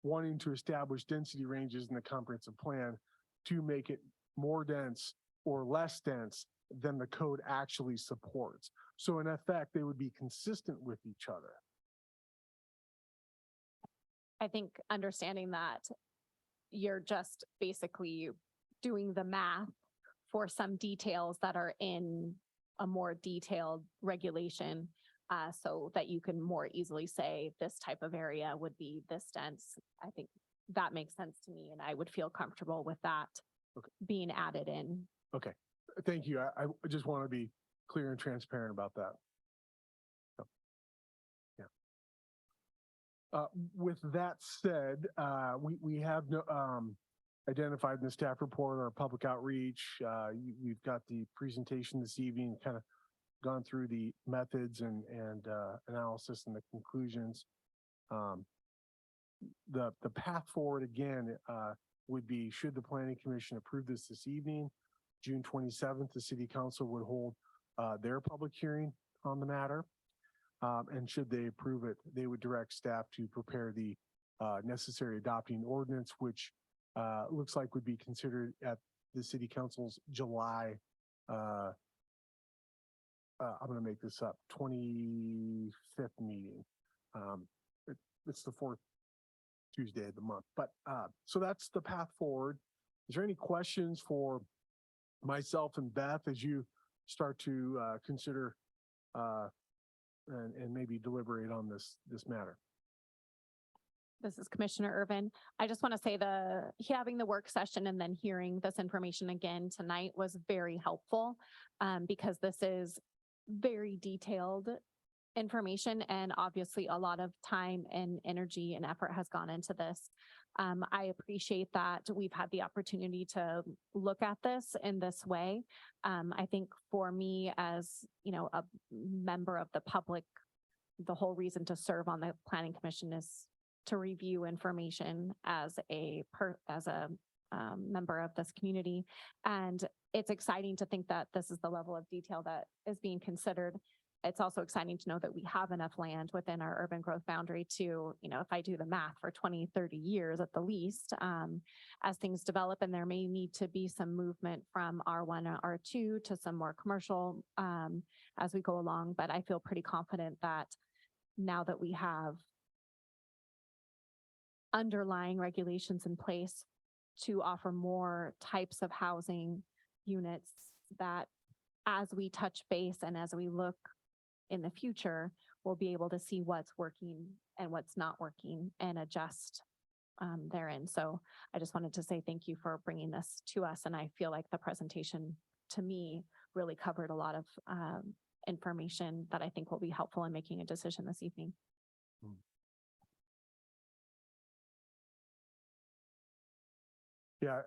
wanting to establish density ranges in the comprehensive plan to make it more dense or less dense than the code actually supports. So in effect, they would be consistent with each other. I think understanding that you're just basically doing the math for some details that are in a more detailed regulation, so that you can more easily say this type of area would be this dense. I think that makes sense to me, and I would feel comfortable with that being added in. Okay, thank you. I just want to be clear and transparent about that. So, yeah. With that said, we have identified in the staff report our public outreach. We've got the presentation this evening, kind of gone through the methods and analysis and the conclusions. The path forward again would be, should the Planning Commission approve this evening, June 27th, the City Council would hold their public hearing on the matter. And should they approve it, they would direct staff to prepare the necessary adopting ordinance, which looks like would be considered at the City Council's July, I'm going to make this up, 25th meeting. It's the 4th Tuesday of the month. But so that's the path forward. Is there any questions for myself and Beth as you start to consider and maybe deliberate on this matter? This is Commissioner Urban. I just want to say having the work session and then hearing this information again tonight was very helpful, because this is very detailed information, and obviously a lot of time and energy and effort has gone into this. I appreciate that we've had the opportunity to look at this in this way. I think for me, as a member of the public, the whole reason to serve on the Planning Commission is to review information as a member of this community. And it's exciting to think that this is the level of detail that is being considered. It's also exciting to know that we have enough land within our urban growth boundary to, if I do the math, for 20, 30 years at the least, as things develop, and there may need to be some movement from R1 or R2 to some more commercial as we go along. But I feel pretty confident that now that we have underlying regulations in place to offer more types of housing units, that as we touch base and as we look in the future, we'll be able to see what's working and what's not working and adjust therein. So I just wanted to say thank you for bringing this to us. And I feel like the presentation to me really covered a lot of information that I think will be helpful in making a decision this evening. Yeah,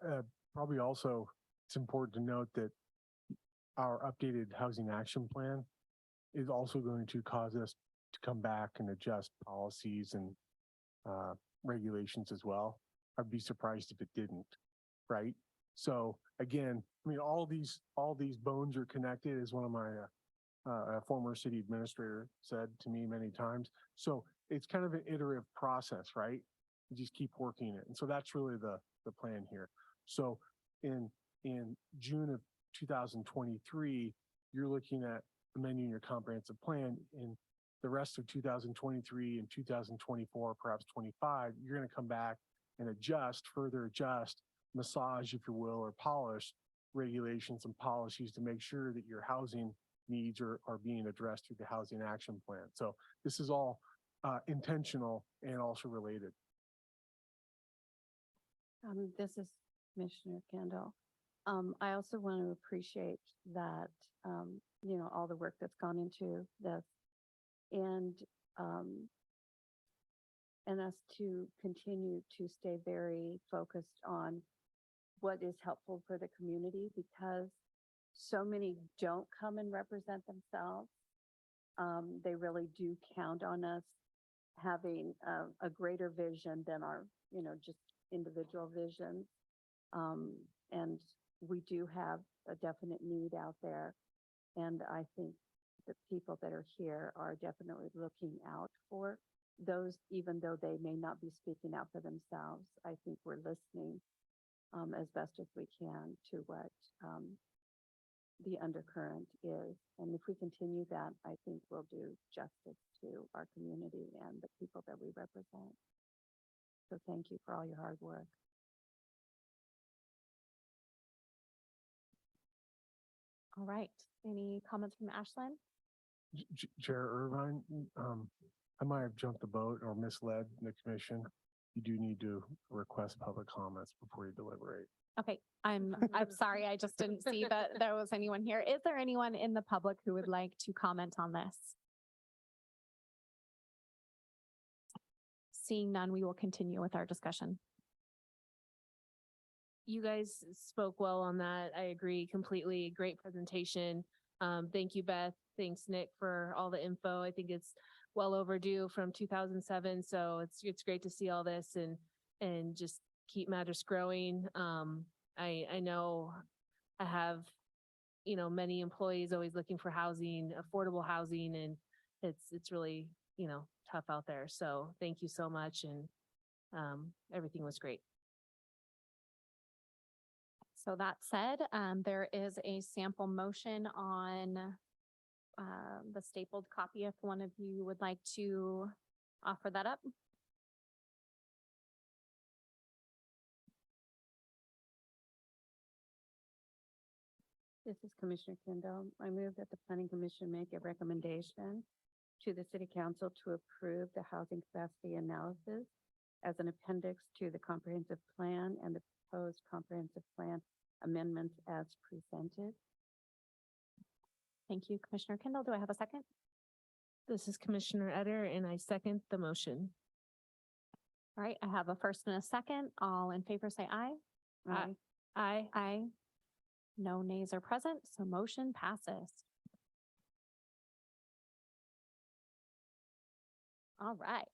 probably also it's important to note that our updated housing action plan is also going to cause us to come back and adjust policies and regulations as well. I'd be surprised if it didn't, right? So again, I mean, all these bones are connected, as one of my former city administrator said to me many times. So it's kind of an iterative process, right? you just keep working it. And so that's really the plan here. So in June of 2023, you're looking at amending your comprehensive plan. In the rest of 2023 and 2024, perhaps 25, you're going to come back and further adjust, massage, if you will, or polish regulations and policies to make sure that your housing needs are being addressed through the housing action plan. So this is all intentional and also related. This is Commissioner Kendall. I also want to appreciate that, all the work that's gone into this and us to continue to stay very focused on what is helpful for the community, because so many don't come and represent themselves. They really do count on us having a greater vision than our, just individual visions. And we do have a definite need out there. And I think the people that are here are definitely looking out for those, even though they may not be speaking out for themselves. I think we're listening as best as we can to what the undercurrent is. And if we continue that, I think we'll do justice to our community and the people that we represent. So thank you for all your hard work. All right. Any comments from Ashlyn? Chair Irvine, I might have jumped the boat or misled the commission. You do need to request public comments before you deliberate. Okay, I'm sorry. I just didn't see that there was anyone here. Is there anyone in the public who would like to comment on this? Seeing none, we will continue with our discussion. You guys spoke well on that. I agree completely. Great presentation. Thank you, Beth. Thanks, Nick, for all the info. I think it's well overdue from 2007. So it's great to see all this and just keep Madras growing. I know I have, many employees always looking for housing, affordable housing, and it's really, tough out there. So thank you so much. And everything was great. So that said, there is a sample motion on the stapled copy if one of you would like to offer that up. This is Commissioner Kendall. I move that the Planning Commission make a recommendation to the City Council to approve the housing capacity analysis as an appendix to the comprehensive plan and the proposed comprehensive plan amendments as presented. Thank you, Commissioner Kendall. Do I have a second? This is Commissioner Eder, and I second the motion. All right, I have a first and a second. All in favor say aye. Aye. Aye. Aye. No nays are present, so motion passes. All right.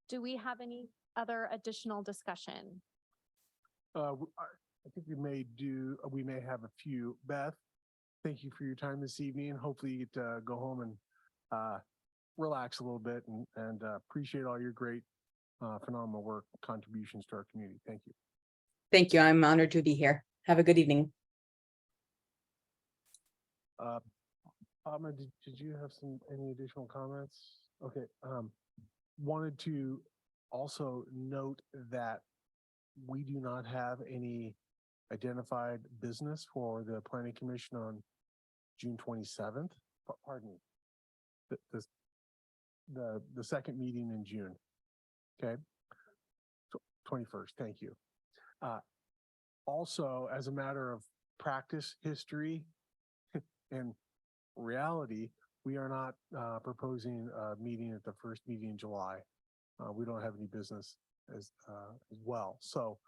Do we have any other additional discussion? I think we may have a few. Beth, thank you for your time this evening. Hopefully you get to go home and relax a little bit and appreciate all your great, phenomenal work, contributions to our community. Thank you. Thank you. I'm honored to be here. Have a good evening. Alma, did you have any additional comments? Okay, wanted to also note that we do not have any identified business for the Planning Commission on June 27th. Pardon me. The second meeting in June. Okay. 21st. Thank you. Also, as a matter of practice, history, and reality, we are not proposing a meeting at the first meeting in July. We don't have any business as well. So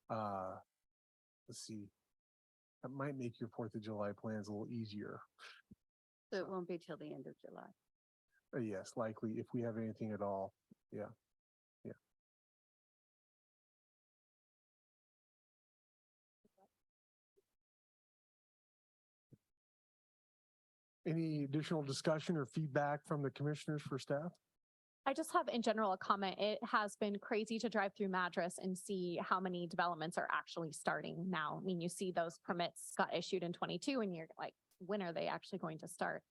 let's see. That might make your 4th of July plans a little easier. So it won't be till the end of July. Yes, likely if we have anything at all. Yeah. Yeah. Any additional discussion or feedback from the commissioners for staff? I just have in general a comment. It has been crazy to drive through Madras and see how many developments are actually starting now. I mean, you see those permits got issued in 22 and you're like, when are they actually going to start?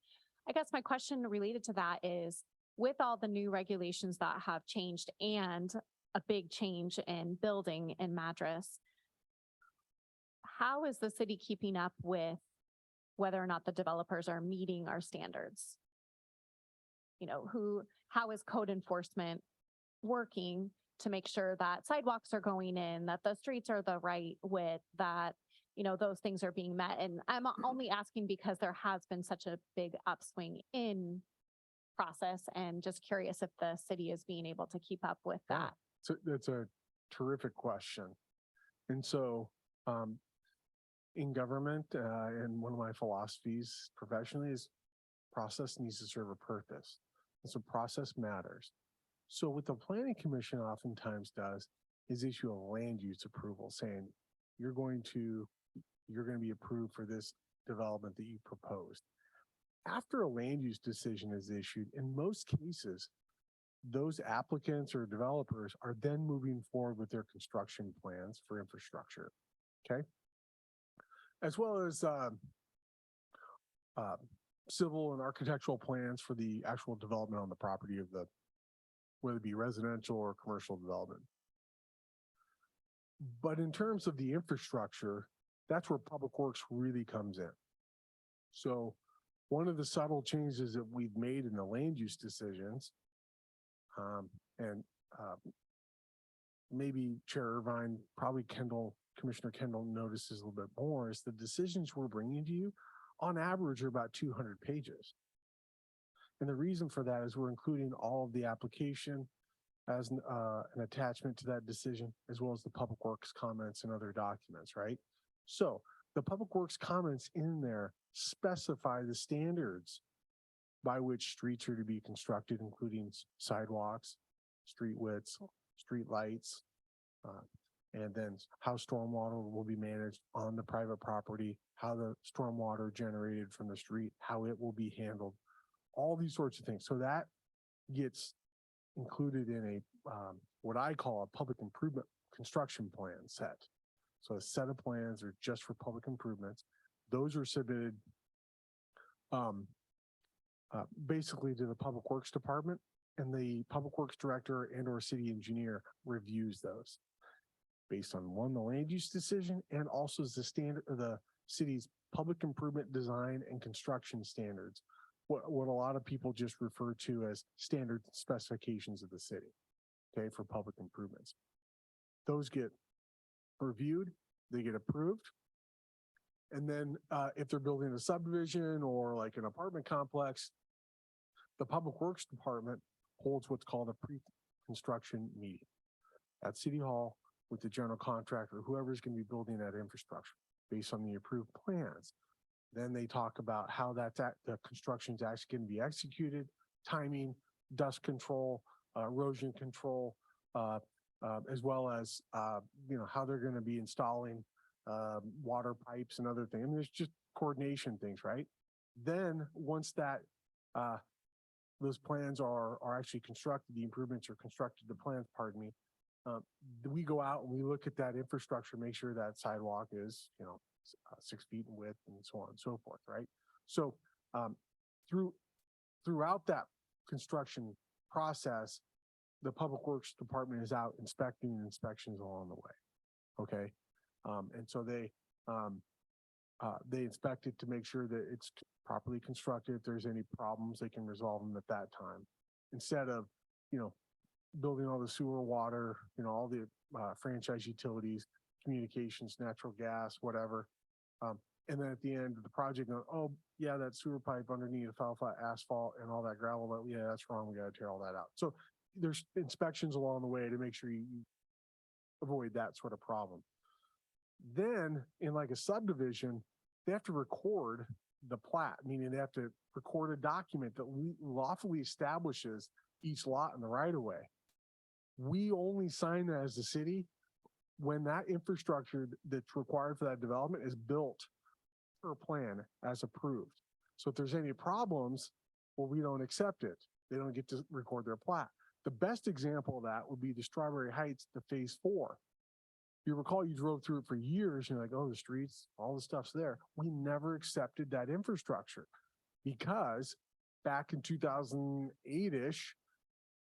I guess my question related to that is with all the new regulations that have changed and a big change in building in Madras, how is the city keeping up with whether or not the developers are meeting our standards? You know, how is code enforcement working to make sure that sidewalks are going in, that the streets are the right width, that, you know, those things are being met? And I'm only asking because there has been such a big upswing in process and just curious if the city is being able to keep up with Yeah. that. So that's a terrific question. And so, in government, and one of my philosophies professionally is process needs to serve a purpose. And so process matters. So what the planning commission oftentimes does is issue a land use approval saying you're going to be approved for this development that you proposed. After a land use decision is issued, in most cases, those applicants or developers are then moving forward with their construction plans for infrastructure. Okay. As well as civil and architectural plans for the actual development on the property of the, whether it be residential or commercial development. But in terms of the infrastructure, that's where Public Works really comes in. So one of the subtle changes that we've made in the land use decisions, and maybe Chair Irvine, probably Commissioner Kendall notices a little bit more, is the decisions we're bringing to you on average are about 200 pages. And the reason for that is we're including all of the application as an attachment to that decision, as well as the Public Works comments and other documents, right? So the Public Works comments in there specify the standards by which streets are to be constructed, including sidewalks, street widths, street lights, and then how stormwater will be managed on the private property, how the stormwater generated from the street, how it will be handled, all these sorts of things. So that gets included in a what I call a public improvement construction plan set. So a set of plans are just for public improvements. Those are submitted basically to the Public Works Department, and the Public Works Director and or city engineer reviews those based on one, the land use decision, and also the standard of the city's public improvement design and construction standards. What a lot of people just refer to as standard specifications of the city, okay, for public improvements. Those get reviewed, they get approved. And then if they're building a subdivision or like an apartment complex, the Public Works Department holds what's called a pre-construction meeting at City Hall with the general contractor, whoever's going to be building that infrastructure based on the approved plans. Then they talk about how the construction is actually going to be executed, timing, dust control, erosion control, as well as how they're going to be installing water pipes and other things. I mean, there's just coordination things, right? Then once that those plans are actually constructed, the improvements are constructed, the plans, pardon me, we go out and we look at that infrastructure, make sure that sidewalk is, 6 feet in width and so on and so forth, right? So throughout that construction process, the Public Works Department is out inspecting inspections along the way, okay? And so they inspect it to make sure that it's properly constructed. If there's any problems, they can resolve them at that time. Instead of, building all the sewer, water, all the franchise utilities, communications, natural gas, whatever. And then at the end of the project, oh yeah, that sewer pipe underneath alfalfa asphalt and all that gravel, yeah, that's wrong. We got to tear all that out. So there's inspections along the way to make sure you avoid that sort of problem. Then in like a subdivision, they have to record the plat, meaning they have to record a document that lawfully establishes each lot in the right of way. We only sign that as the city when that infrastructure that's required for that development is built per plan as approved. So if there's any problems, well, we don't accept it. They don't get to record their plat. The best example of that would be the Strawberry Heights, the phase 4. You recall you drove through it for years, and you're like, oh, the streets, all the stuff's there. We never accepted that infrastructure because back in 2008-ish,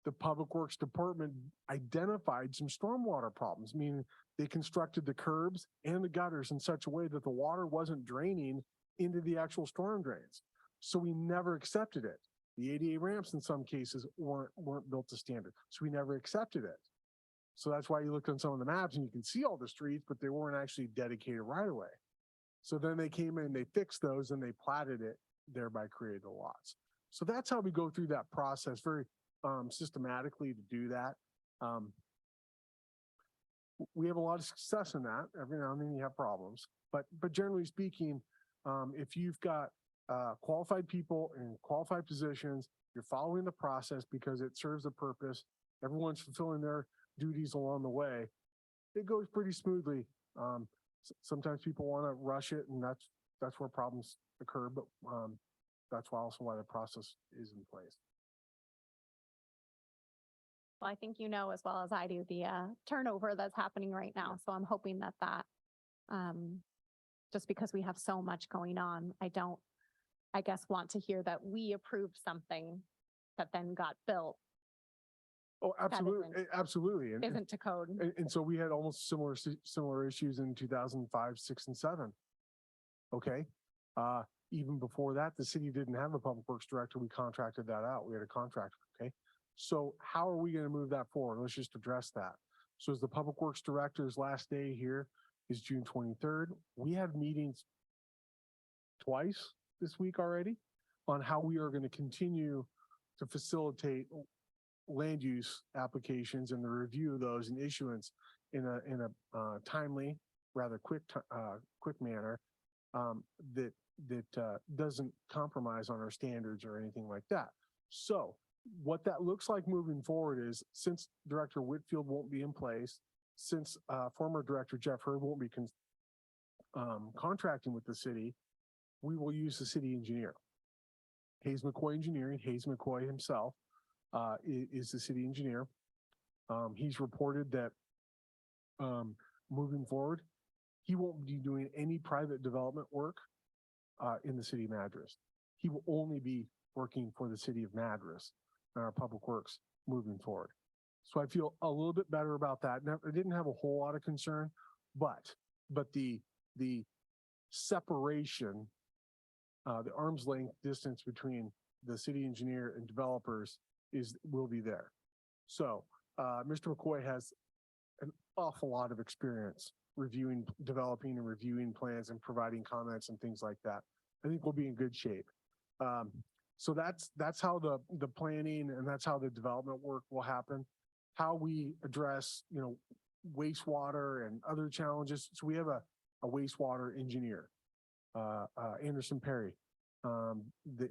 the Public Works Department identified some stormwater problems, meaning they constructed the curbs and the gutters in such a way that the water wasn't draining into the actual storm drains. So we never accepted it. The ADA ramps in some cases weren't built to standard. So we never accepted it. So that's why you look on some of the maps and you can see all the streets, but they weren't actually dedicated right away. So then they came in, they fixed those and they platted it, thereby created the lots. So that's how we go through that process very systematically to do that. We have a lot of success in that. Every now and then you have problems, but generally speaking, if you've got qualified people in qualified positions, you're following the process because it serves a purpose. Everyone's fulfilling their duties along the way. It goes pretty smoothly. Sometimes people want to rush it, and that's where problems occur. But that's also why the process is in place. Well, I think you know as well as I do the turnover that's happening right now. So I'm hoping that just because we have so much going on, I don't, I guess, want to hear that we approved something that then got built Oh, absolutely, isn't- absolutely. isn't to code. And so we had almost similar issues in 2005, 6, and 7. Okay. Even before that, the city didn't have a public works director. We contracted that out. We had a contractor. Okay. So how are we going to move that forward? Let's just address that. So as the public works director's last day here is June 23rd. We have meetings twice this week already on how we are going to continue to facilitate land use applications and the review of those and issuance in a timely, rather quick manner that doesn't compromise on our standards or anything like that. So what that looks like moving forward is, since Director Whitfield won't be in place, since former Director Jeff Hurd won't be contracting with the city, we will use the city engineer. Hayes McCoy Engineering, Hayes McCoy himself is the city engineer. He's reported that moving forward, he won't be doing any private development work in the city of Madras. He will only be working for the city of Madras and our public works moving forward. So I feel a little bit better about that. Now, I didn't have a whole lot of concern, but the separation, the arm's length distance between the city engineer and developers will be there. So Mr. McCoy has an awful lot of experience developing and reviewing plans and providing comments and things like that. I think we'll be in good shape. So that's how the planning and that's how the development work will happen. How we address, wastewater and other challenges. So we have a wastewater engineer, Anderson Perry.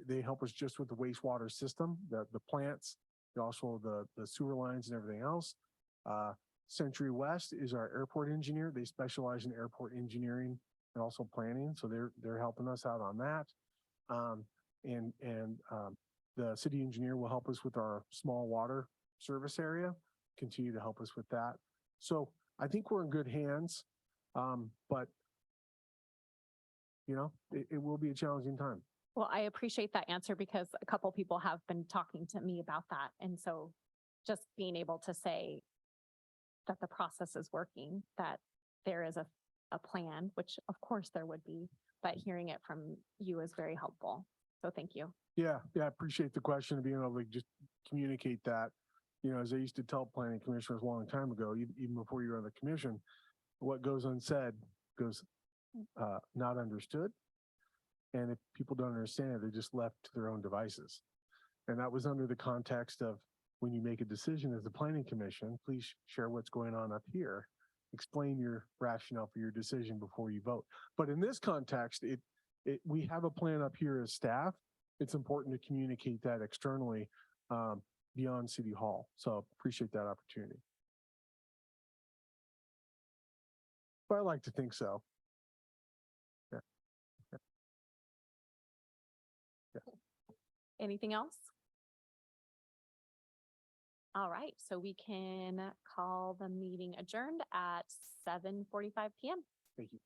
They help us just with the wastewater system, the plants, also the sewer lines and everything else. Century West is our airport engineer. They specialize in airport engineering and also planning. So they're helping us out on that. The city engineer will help us with our small water service area, continue to help us with that. So I think we're in good hands. But it will be a challenging time. Well, I appreciate that answer because a couple people have been talking to me about that. And so just being able to say that the process is working, that there is a plan, which of course there would be, but hearing it from you is very helpful. So thank you. Yeah, I appreciate the question of being able to just communicate that. As I used to tell planning commissioners a long time ago, even before you were on the commission, what goes unsaid goes not understood. And if people don't understand it, they're just left to their own devices. And that was under the context of, when you make a decision as the planning commission, please share what's going on up here. Explain your rationale for your decision before you vote. But in this context, we have a plan up here as staff. It's important to communicate that externally beyond City Hall. So appreciate that opportunity. But I like to think so. Anything else? All right, so we can call the meeting adjourned at 7:45 PM. Thank you.